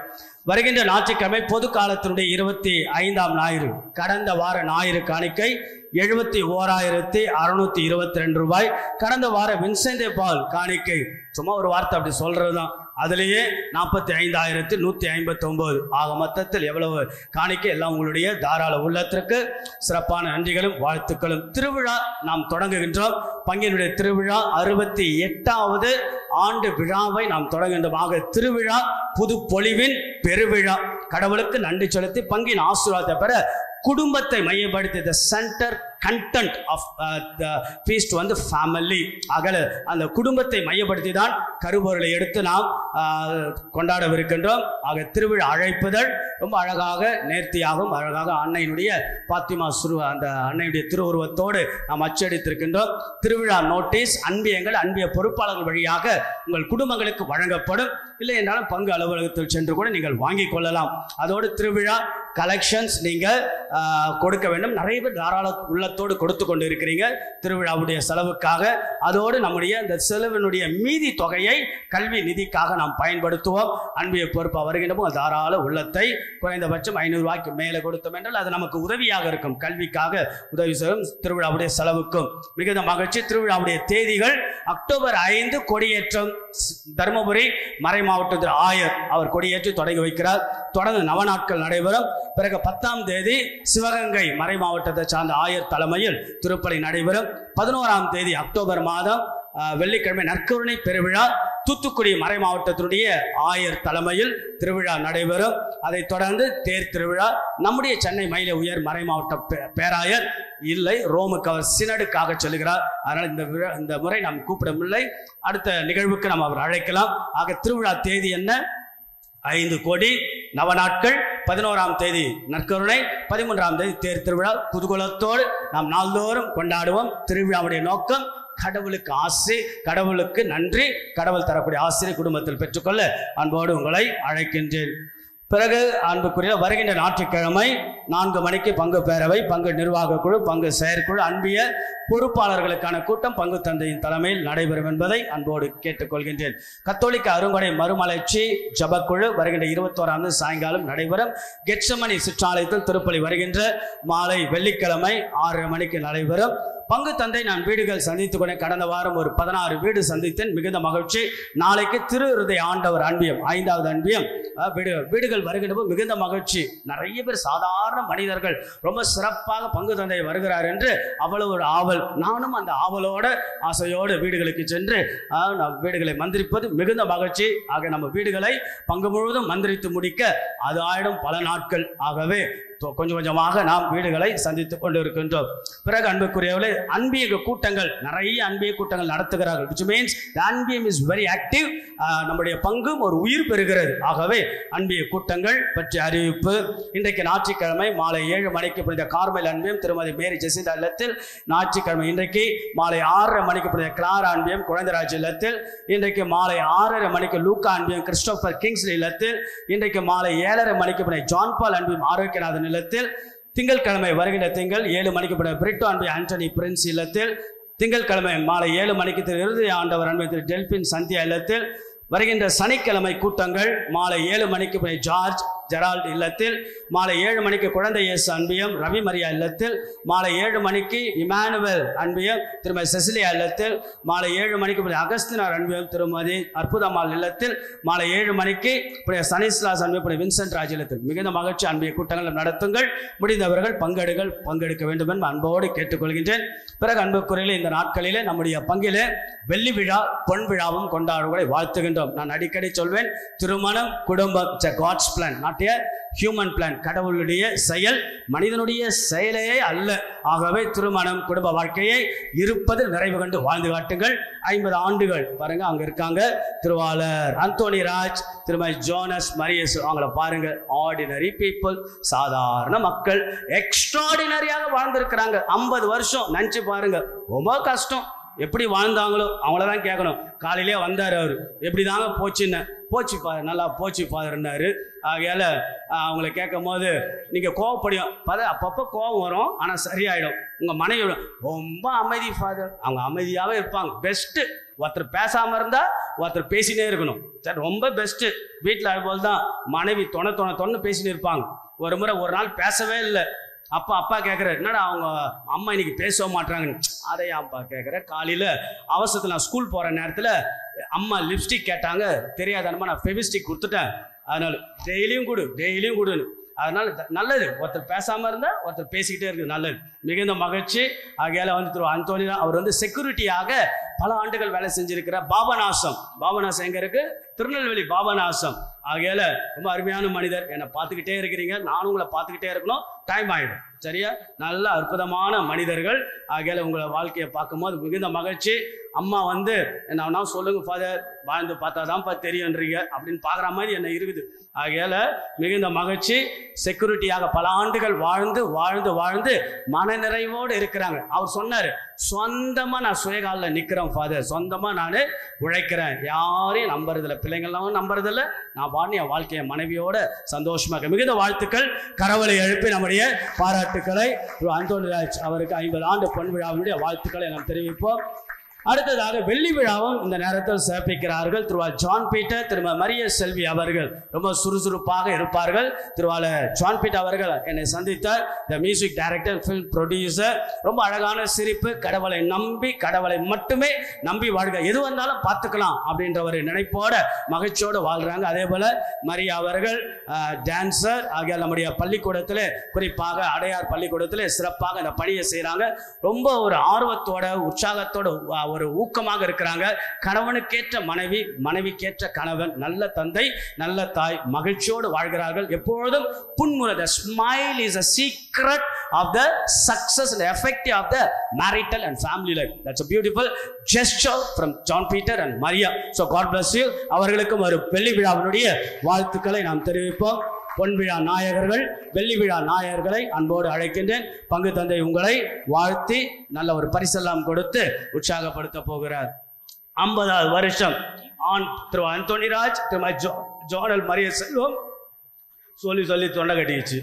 A: வருகின்ற ஞாயிற்றுக்கிழமை பொது காலத்தினுடைய 25ஆம் ஞாயிறு. கடந்த வார ஞாயிறு காணிக்கை 71,622 ரூபாய். கடந்த வார வின்சென்ட் பால் காணிக்கை, சும்மா ஒரு வார்த்தை அப்படி சொல்றது தான், அதிலேயே 45,159. ஆக மொத்தத்தில் எவ்வளவு காணிக்கை? எல்லாம் உங்களுடைய தாராள உள்ளத்திற்கு சிறப்பான நன்றிகளும் வாழ்த்துக்களும். திருவிழா நாம் தொடங்குகின்றோம். பங்கினுடைய திருவிழா 68வது ஆண்டு விழாவை நாம் தொடங்குகின்றோம். ஆக திருவிழா புது பொலிவின் பெருவிழா. கடவுளுக்கு நன்றி செலுத்தி பங்கின் ஆசீர்வாதத்தை பெற குடும்பத்தை மையப்படுத்தி the center content of the feast வந்து family. அகல அந்த குடும்பத்தை மையப்படுத்தி தான் கருப்பொருளை எடுத்து நாம் கொண்டாடவிருக்கின்றோம். ஆக திருவிழா அழைப்புதல் ரொம்ப அழகாக நேர்த்தியாகவும் அழகாக அன்னையினுடைய பாத்திமா அந்த அன்னையுடைய திருவுருவத்தோடு நாம் அச்சடித்திருக்கின்றோம். திருவிழா நோட்டீஸ் அன்பியங்கள் அன்பிய பொறுப்பாளர்கள் வழியாக உங்கள் குடும்பங்களுக்கு வழங்கப்படும். இல்லை என்றாலும் பங்கு அலுவலகத்தில் சென்று கூட நீங்கள் வாங்கி கொள்ளலாம். அதோடு திருவிழா கலெக்ஷன்ஸ் நீங்கள் கொடுக்க வேண்டும். நிறைய பேர் தாராள உள்ளத்தோடு கொடுத்து கொண்டு இருக்கிறீங்க திருவிழாவுடைய செலவுக்காக. அதோடு நம்முடைய இந்த செலவினுடைய மீதி தொகையை கல்வி நிதிக்காக நாம் பயன்படுத்துவோம். அன்பிய பொறுப்பாக வருகின்றப்போ தாராள உள்ளத்தை குறைந்தபட்சம் 500 ரூபாய்க்கு மேலே கொடுத்தோம் என்றால் அது நமக்கு உதவியாக இருக்கும். கல்விக்காக உதவி செய்யும், திருவிழாவுடைய செலவுக்கும். மிகுந்த மகிழ்ச்சி. திருவிழாவுடைய தேதிகள் அக்டோபர் 5 கொடியேற்றம், தருமபுரி மறை மாவட்டத்தில் ஆயர் அவர் கொடியேற்றி தொடங்கி வைக்கிறார். தொடர்ந்து 9 நாட்கள் நடைபெறும். பிறகு 10ஆம் தேதி சிவகங்கை மறை மாவட்டத்தை சார்ந்த ஆயர் தலைமையில் திருப்பலி நடைபெறும். 11ஆம் தேதி அக்டோபர் மாதம் வெள்ளிக்கிழமை நற்கருணை பெருவிழா. தூத்துக்குடி மறை மாவட்டத்தினுடைய ஆயர் தலைமையில் திருவிழா நடைபெறும். அதைத் தொடர்ந்து தேர் திருவிழா நம்முடைய சென்னை மயிலை உயர் மறை மாவட்ட பேராயர் இல்லை, ரோமுக்கு அவர் சினடுக்காக சொல்லுகிறார். அதனால் இந்த முறை நாம் கூப்பிடவில்லை. அடுத்த நிகழ்வுக்கு நாம் அவர் அழைக்கலாம். ஆக திருவிழா தேதி என்ன? 5 கோடி, நவநாட்கள், 11ஆம் தேதி நற்கருணை, 13ஆம் தேதி தேர் திருவிழா. குதூகலத்தோடு நாம் நாள்தோறும் கொண்டாடுவோம். திருவிழாவுடைய நோக்கம் கடவுளுக்கு ஆசை, கடவுளுக்கு நன்றி, கடவுள் தரக்கூடிய ஆசிரியை குடும்பத்தில் பெற்றுக்கொள்ள அன்போடு உங்களை அழைக்கின்றேன். பிறகு அன்புக்குரிய வருகின்ற ஞாயிற்றுக்கிழமை 4 மணிக்கு பங்கு பேரவை, பங்கு நிர்வாக குழு, பங்கு செயற்குழு, அன்பிய பொறுப்பாளர்களுக்கான கூட்டம் பங்கு தந்தையின் தலைமையில் நடைபெறும் என்பதை அன்போடு கேட்டுக்கொள்கின்றேன். கத்தோலிக்க அருங்கொடை மறுமலர்ச்சி ஜபக்குழு வருகின்ற 21ஆம் தேதி சாயங்காலம் நடைபெறும். கெட்சமணி சிற்றாலயத்தில் திருப்பலி வருகின்ற மாலை வெள்ளிக்கிழமை 6:30 மணிக்கு நடைபெறும். பங்கு தந்தை நான் வீடுகள் சந்தித்துக் கொண்டேன். கடந்த வாரம் ஒரு 16 வீடு சந்தித்தேன். மிகுந்த மகிழ்ச்சி. நாளைக்கு திரு இருதய ஆண்டவர் அன்பியம் 5வது அன்பியம் வீடுகள் வருகின்ற மிகுந்த மகிழ்ச்சி. நிறைய பேர் சாதாரண மனிதர்கள் ரொம்ப சிறப்பாக பங்கு தந்தை வருகிறார் என்று அவ்வளவு ஒரு ஆவல். நானும் அந்த ஆவலோட ஆசையோடு வீடுகளுக்கு சென்று வீடுகளை மந்திரிப்பது மிகுந்த மகிழ்ச்சி. ஆக நம்ம வீடுகளை பங்கு முழுவதும் மந்திரித்து முடிக்க அது ஆயிடும் பல நாட்கள். ஆகவே கொஞ்சம் கொஞ்சமாக நாம் வீடுகளை சந்தித்துக் கொண்டு இருக்கின்றோம். பிறகு அன்புக்குரியவர்களே, அன்பிய கூட்டங்கள், நிறைய அன்பிய கூட்டங்கள் நடத்துகிறார்கள். which means the அன்பியம் is very active. நம்முடைய பங்கும் ஒரு உயிர் பெறுகிறது. ஆகவே அன்பிய கூட்டங்கள் பற்றி அறிவிப்பு. இன்றைக்கு ஞாயிற்றுக்கிழமை மாலை 7 மணிக்கு புனித கார்மல் அன்பியம் திருமதி மேரி ஜெசிந்தா இல்லத்தில், ஞாயிற்றுக்கிழமை இன்றைக்கு மாலை 6:30 மணிக்கு புனித கிளாரா அன்பியம் குழந்தைராஜ் இல்லத்தில், இன்றைக்கு மாலை 6:30 மணிக்கு லூக்கா அன்பியம் கிறிஸ்டோபர் கிங்ஸ்லி இல்லத்தில், இன்றைக்கு மாலை 7:30 மணிக்கு புனித ஜான் பால் அன்பியம் ஆரோக்கியநாதன் இல்லத்தில், திங்கட்கிழமை வருகின்ற திங்கள் 7 மணிக்கு புனித பிரிட்டோ அன்பியம் ஆண்டனி பிரின்ஸ் இல்லத்தில், திங்கட்கிழமை மாலை 7 மணிக்கு திரு இருதய ஆண்டவர் அன்பியம் டெல்பின் சந்தியா இல்லத்தில், வருகின்ற சனிக்கிழமை கூட்டங்கள் மாலை 7 மணிக்கு புனித ஜார்ஜ் ஜெரால்ட் இல்லத்தில், மாலை 7 மணிக்கு குழந்தை இயேசு அன்பியம் ரவி மரியா இல்லத்தில், மாலை 7 மணிக்கு இமானுவேல் அன்பியம் திருமதி செசிலியா இல்லத்தில், மாலை 7 மணிக்கு புனித அகஸ்தினார் அன்பியம் திருமதி அற்புதமால் இல்லத்தில், மாலை 7 மணிக்கு புனித சனிஸ்லாஸ் அன்பியம் புனித வின்சென்ட் ராஜ் இல்லத்தில். மிகுந்த மகிழ்ச்சி. அன்பிய கூட்டங்கள் நடத்துங்கள். முடிந்தவர்கள் பங்கெடுக்க வேண்டும் என்று அன்போடு கேட்டுக்கொள்கின்றேன். பிறகு அன்புக்குறையில் இந்த நாட்களிலே நம்முடைய பங்கிலே வெள்ளி விழா பொன் விழாவும் கொண்டாடுவதை வாழ்த்துகின்றோம். நான் அடிக்கடி சொல்வேன், திருமணம் குடும்பம் God's plan, not a human plan. கடவுளுடைய செயல், மனிதனுடைய செயலே அல்ல. ஆகவே திருமணம் குடும்ப வாழ்க்கையை இருப்பதில் நிறைவு கண்டு வாழ்ந்து காட்டுங்கள். 50 ஆண்டுகள் பாருங்க, அங்க இருக்காங்க திருவாளர் அந்தோனி ராஜ், திருமதி ஜோனஸ் மரியஸ், அவங்கள பாருங்க. ஆர்டினரி பீப்புள், சாதாரண மக்கள், எக்ஸ்ட்ராடினரியாக வாழ்ந்திருக்கிறாங்க. 50 வருஷம் நினைச்சு பாருங்க. ரொம்ப கஷ்டம். எப்படி வாழ்ந்தாங்களோ அவங்களதான் கேட்கணும். காலையிலே வந்தார் அவர், எப்படி தாங்க போச்சுன்னு. போச்சு ஃபாதர், நல்லா போச்சு ஃபாதர்னாரு. ஆகையால அவங்கள கேட்கும் போது நீங்கள் கோவப்படியும் அப்பப்போ கோவம் வரும், ஆனால் சரியாயிடும். உங்கள் மனைவி ரொம்ப அமைதி ஃபாதர், அவங்க அமைதியாகவே இருப்பாங்க. பெஸ்ட்டு. ஒருத்தர் பேசாமல் இருந்தால் ஒருத்தர் பேசினே இருக்கணும். சரி, ரொம்ப பெஸ்ட்டு. வீட்டில் அதுபோல் தான் மனைவி தொண்ணு பேசினே இருப்பாங்க. ஒரு முறை ஒரு நாள் பேசவே இல்லை. அப்பா கேட்குறாரு, என்னடா அவங்க அம்மா இன்னைக்கு பேச மாட்டாங்கன்னு. அதை அப்பா கேட்குற, காலையில் அவசரத்தில் நான் ஸ்கூல் போகிற நேரத்தில் அம்மா லிப்ஸ்டிக் கேட்டாங்க, தெரியாதனமா நான் ஃபெவிஸ்டிக் கொடுத்துட்டேன். அதனால டெய்லியும் கொடுன்னு. அதனால நல்லது, ஒருத்தர் பேசாமல் இருந்தால் ஒருத்தர் பேசிக்கிட்டே இருக்குது, நல்லது. மிகுந்த மகிழ்ச்சி. ஆகையால திரு அந்தோனி அவர் செக்யூரிட்டியாக பல ஆண்டுகள் வேலை செஞ்சிருக்கிறார். பாபநாசம் எங்க இருக்கு? திருநெல்வேலி பாபநாசம். ஆகையால ரொம்ப அருமையான மனிதர். என்னை பார்த்துக்கிட்டே இருக்கிறீங்க, நானும் உங்களை பார்த்துக்கிட்டே இருக்கணும். டைம் ஆகிடும், சரியா? நல்ல அற்புதமான மனிதர்கள். ஆகையால உங்களை வாழ்க்கையை பார்க்கும்போது மிகுந்த மகிழ்ச்சி. அம்மா என்ன சொல்லுங்க ஃபாதர், வாழ்ந்து பார்த்தாதான்ப்பா தெரியுன்றீங்க அப்படின்னு பார்க்குற மாதிரி என்ன இருக்குது. ஆகையால மிகுந்த மகிழ்ச்சி. செக்யூரிட்டியாக பல ஆண்டுகள் வாழ்ந்து மனநிறைவோடு இருக்கிறாங்க. அவர் சொன்னார், சொந்தமாக நான் சுயகாலில் நிற்கிறேன் ஃபாதர், சொந்தமாக நான் உழைக்கிறேன், யாரையும் நம்புறதில்லை, பிள்ளைங்கள்லாம் நம்புறதில்லை, நான் பாடி என் வாழ்க்கையை மனைவியோட சந்தோஷமாக. மிகுந்த வாழ்த்துக்கள். கரவலை எழுப்பி நம்முடைய பாராட்டுக்களை அந்தோனி ராஜ் அவருக்கு 50 ஆண்டு பொன் விழாவினுடைய வாழ்த்துக்களை நாம் தெரிவிப்போம். அடுத்ததாக வெள்ளி விழாவும் இந்த நேரத்தில் சிறப்பிக்கிறார்கள் திருவாளர் ஜான் பீட்டர், திருமதி மரிய செல்வி அவர்கள். ரொம்ப சுறுசுறுப்பாக இருப்பார்கள். திருவாளர் ஜான் பீட்டர் அவர்கள் என்னை சந்தித்தார். The music director, film producer. ரொம்ப அழகான சிரிப்பு. கடவுளை மட்டுமே நம்பி வாழ்க, எது வந்தாலும் பார்த்துக்கலாம் அப்படின்ற ஒரு நினைப்போட மகிழ்ச்சியோடு வாழ்றாங்க. அதே போல மரியா அவர்கள் டான்சர். ஆகிய நம்முடைய பள்ளிக்கூடத்தில், குறிப்பாக அடையார் பள்ளிக்கூடத்தில் சிறப்பாக அந்த பணியை செய்கிறாங்க. ரொம்ப ஒரு ஆர்வத்தோட உற்சாகத்தோட ஒரு ஊக்கமாக இருக்கிறாங்க. கணவனுக்கேற்ற மனைவி, மனைவிக்கேற்ற கணவன், நல்ல தந்தை நல்ல தாய் மகிழ்ச்சியோடு வாழ்கிறார்கள். எப்பொழுதும் புன்முறை. The smile is a secret of the success and effective of the marital and family life. That's a beautiful gesture from John Peter and Maria. So God bless you. அவர்களுக்கும் ஒரு வெள்ளி விழாவினுடைய வாழ்த்துக்களை நாம் தெரிவிப்போம். பொன் விழா நாயகர்கள், வெள்ளி விழா நாயகர்களை அன்போடு அழைக்கின்றேன். பங்கு தந்தை உங்களை வாழ்த்தி நல்ல ஒரு பரிசெல்லாம் கொடுத்து உற்சாகப்படுத்த போகிறார். 50வது வருஷம் திரு அந்தோனிராஜ், திரு ஜோனல் மரிய செல்வம் சொல்லி தொண்டை கட்டிடுச்சு.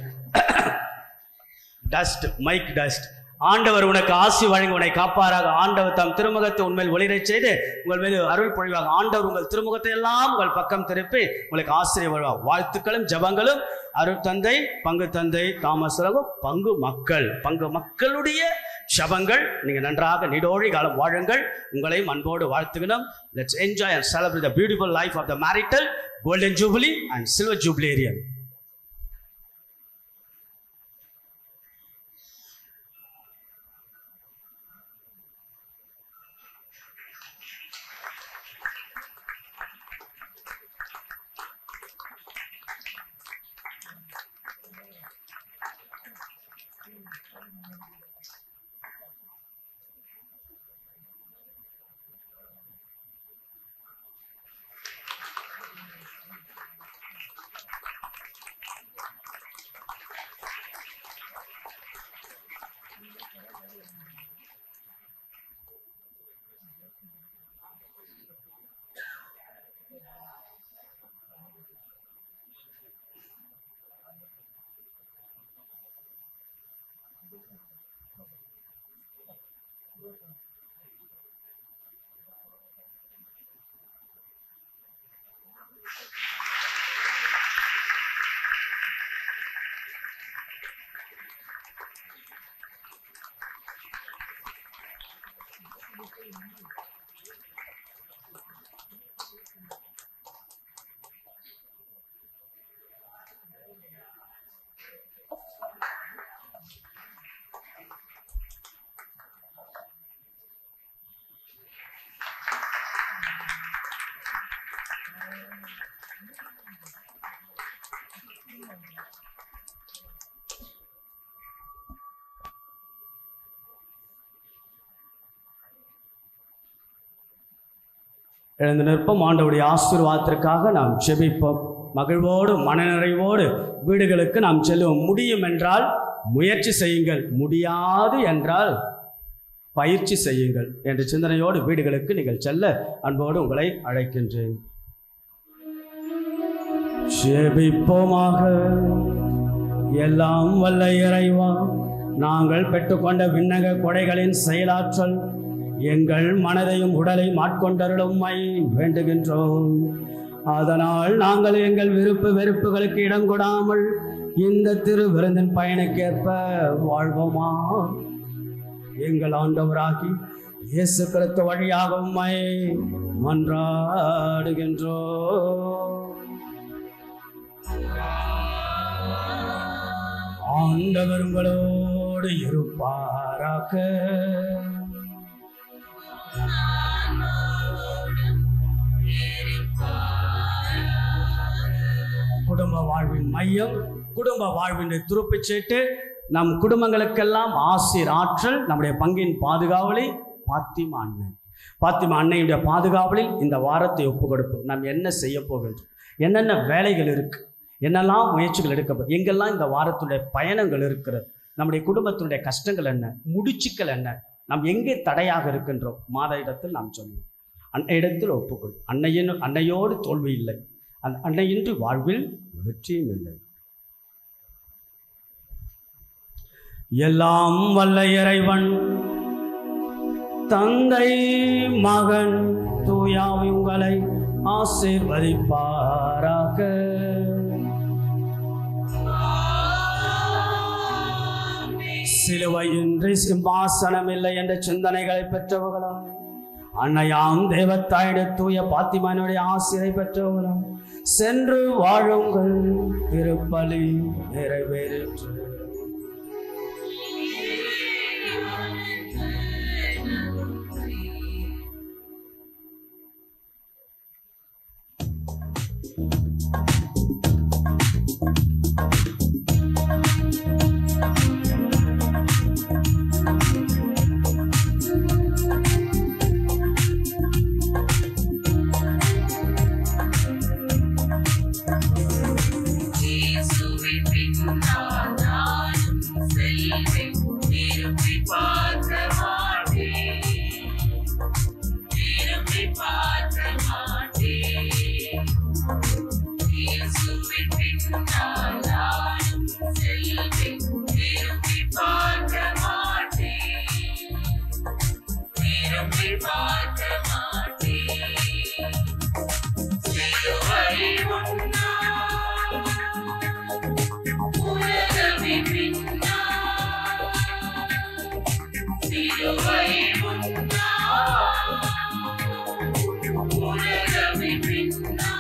A: Dust, mic dust. ஆண்டவர் உனக்கு ஆசி வழங்கி உன்னை காப்பாராக. ஆண்டவர் தம் திருமுகத்தை உண்மையில் ஒளிரச் செய்து உங்கள் மீது அருள் பொழிவாக. ஆண்டவர் உங்கள் திருமுகத்தை எல்லாம் உங்கள் பக்கம் திருப்பி உங்களுக்கு ஆசிரியர் வருவார். வாழ்த்துக்களும் ஜபங்களும் அருள் தந்தை, பங்கு தந்தை தாமஸ் ரகு, பங்கு மக்களுடைய ஜபங்கள். நீங்கள் நன்றாக நீடோழி காலம் வாழுங்கள். உங்களையும் அன்போடு வாழ்த்துகிறோம். Let's enjoy and celebrate the beautiful life of the marital, golden jubilee and silver jubilearian. எழுந்து நிற்போம். ஆண்டவருடைய ஆசீர்வாதத்திற்காக நாம் ஜெபிப்போம். மகிழ்வோடு மனநிறைவோடு வீடுகளுக்கு நாம் செல்லுவோம். முடியும் என்றால் முயற்சி செய்யுங்கள், முடியாது என்றால் பயிற்சி செய்யுங்கள் என்ற சிந்தனையோடு வீடுகளுக்கு நீங்கள் செல்ல அன்போடு உங்களை அழைக்கின்றேன். ஜெபிப்போமாக. எல்லாம் வல்ல இறைவா, நாங்கள் பெற்றுக்கொண்ட விண்ணக கொடைகளின் செயலாற்றல் எங்கள் மனதையும் உடலையும் ஆட்கொண்டருளும்மை வேண்டுகின்றோம். அதனால் நாங்கள் எங்கள் விருப்பு வெறுப்புகளுக்கு இடம் கொடாமல் இந்த திரு விருந்தின் பயனுக்கேற்ப வாழ்வோமா. எங்கள் ஆண்டவராகி இயேசு கிறிஸ்து வழியாக உம்மை மன்றாடுகின்றோம். ஆண்டவர் உங்களோடு இருப்பாராக. குடும்ப வாழ்வின் மையம், குடும்ப வாழ்வின் துருப்புச் சீட்டு, நம் குடும்பங்களுக்கெல்லாம் ஆசிர் ஆற்றல் நம்முடைய பங்கின் பாதுகாவலி பாத்திமா அன்னை. பாத்திமா அன்னையுடைய பாதுகாவலில் இந்த வாரத்தை ஒப்புக் கொடுப்போம். நாம் என்ன செய்ய போகின்றோம், என்னென்ன வேலைகள் இருக்கு, என்னெல்லாம் முயற்சிகள் எடுக்கப்படும், எங்கெல்லாம் இந்த வாரத்துடைய பயணங்கள் இருக்கிறது, நம்முடைய குடும்பத்தினுடைய கஷ்டங்கள் என்ன, முடிச்சுக்கள் என்ன, நாம் எங்கே தடையாக இருக்கின்றோம், மாத இடத்தில் நாம் சொல்லுவோம். அன்னையிடத்தில் ஒப்புக்கொள். அன்னையோடு தோல்வி இல்லை, அந்த அன்னையின்றி வாழ்வில் வெற்றியும் இல்லை. எல்லாம் வல்ல இறைவன் தந்தை மகன் தூயாவி உங்களை ஆசீர்வதிப்பாராக. சிலுவையின்றி சிம்மாசனம் இல்லை என்ற சிந்தனைகளை பெற்றவர்களாம் அன்னையாம் தேவத்தாயுடைய தூய பாத்திமானுடைய ஆசிரை பெற்றவர்களாம் சென்று வாழுங்கள், திருப்பலி நிறைவேறிற்று.
B: இயேசுவின் பின்னால் நானும் செல்வேன், திரும்பி பார்க்க மாட்டேன், திரும்பி பார்க்க மாட்டேன். சிலுவை முன்னால், உலகமே பின்னால், சிலுவை முன்னால், உலகமே பின்னால்.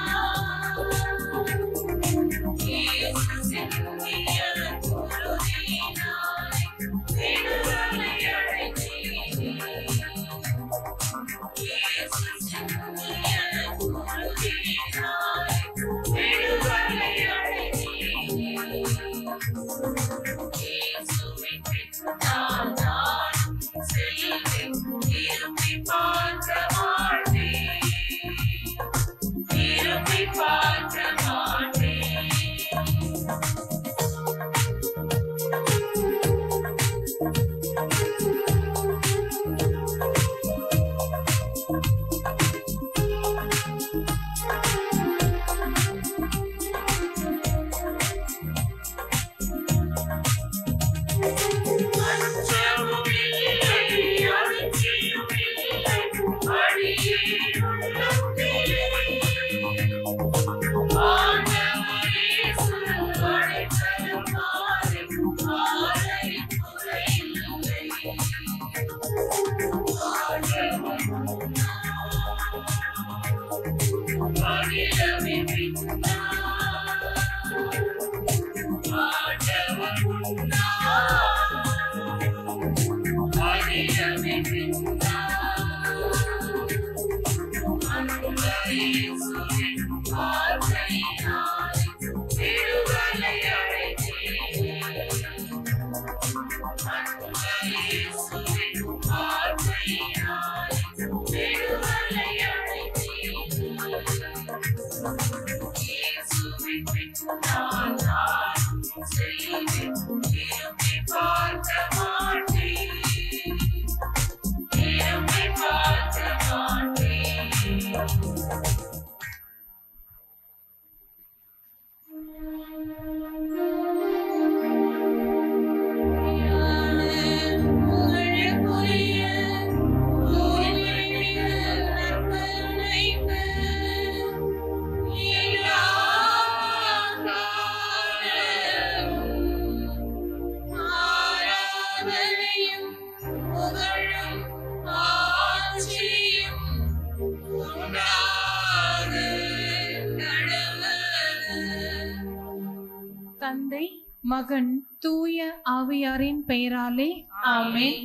B: இயேசு சிந்திய குருதியினாலே விடுதலை அடைந்தேனே. இயேசு சிந்திய குருதியினாலே விடுதலை அடைந்தேனே. இயேசுவின் பின்னால் நானும் செல்வேன், திரும்பி பார்க்க மாட்டேன், திரும்பி பார்க்க மாட்டேன். அச்சமும் இல்லை, அலட்சியம் இல்லை, அடியேன் உள்ளத்திலே. ஆண்டவர் இயேசு அடைக்கலமாய், ஆதரின் குறையில்லை. ஆண்டவர் அகிலமே பின்னால், ஆண்டவர் அகிலமே பின்னால். அன்பர் இயேசுவின் வார்த்தையினாலே விடுதலை அடைந்தேனே. அன்பர் இயேசுவின் வார்த்தையினாலே விடுதலை அடைந்தேனே. இயேசுவின் பின்னால் நானும் செல்வேன், திரும்பி பார்க்க மாட்டேன், திரும்பி பார்க்க மாட்டேன். புகழுக்குரிய தூய்மைமிகு நற்கருணைக்கு எல்லா காலமும் ஆராதனையும் புகழும் ஆட்சியும் உண்டாக கடவுளே.
M: தந்தை, மகன், தூய ஆவியாரின் பெயராலே ஆமென்.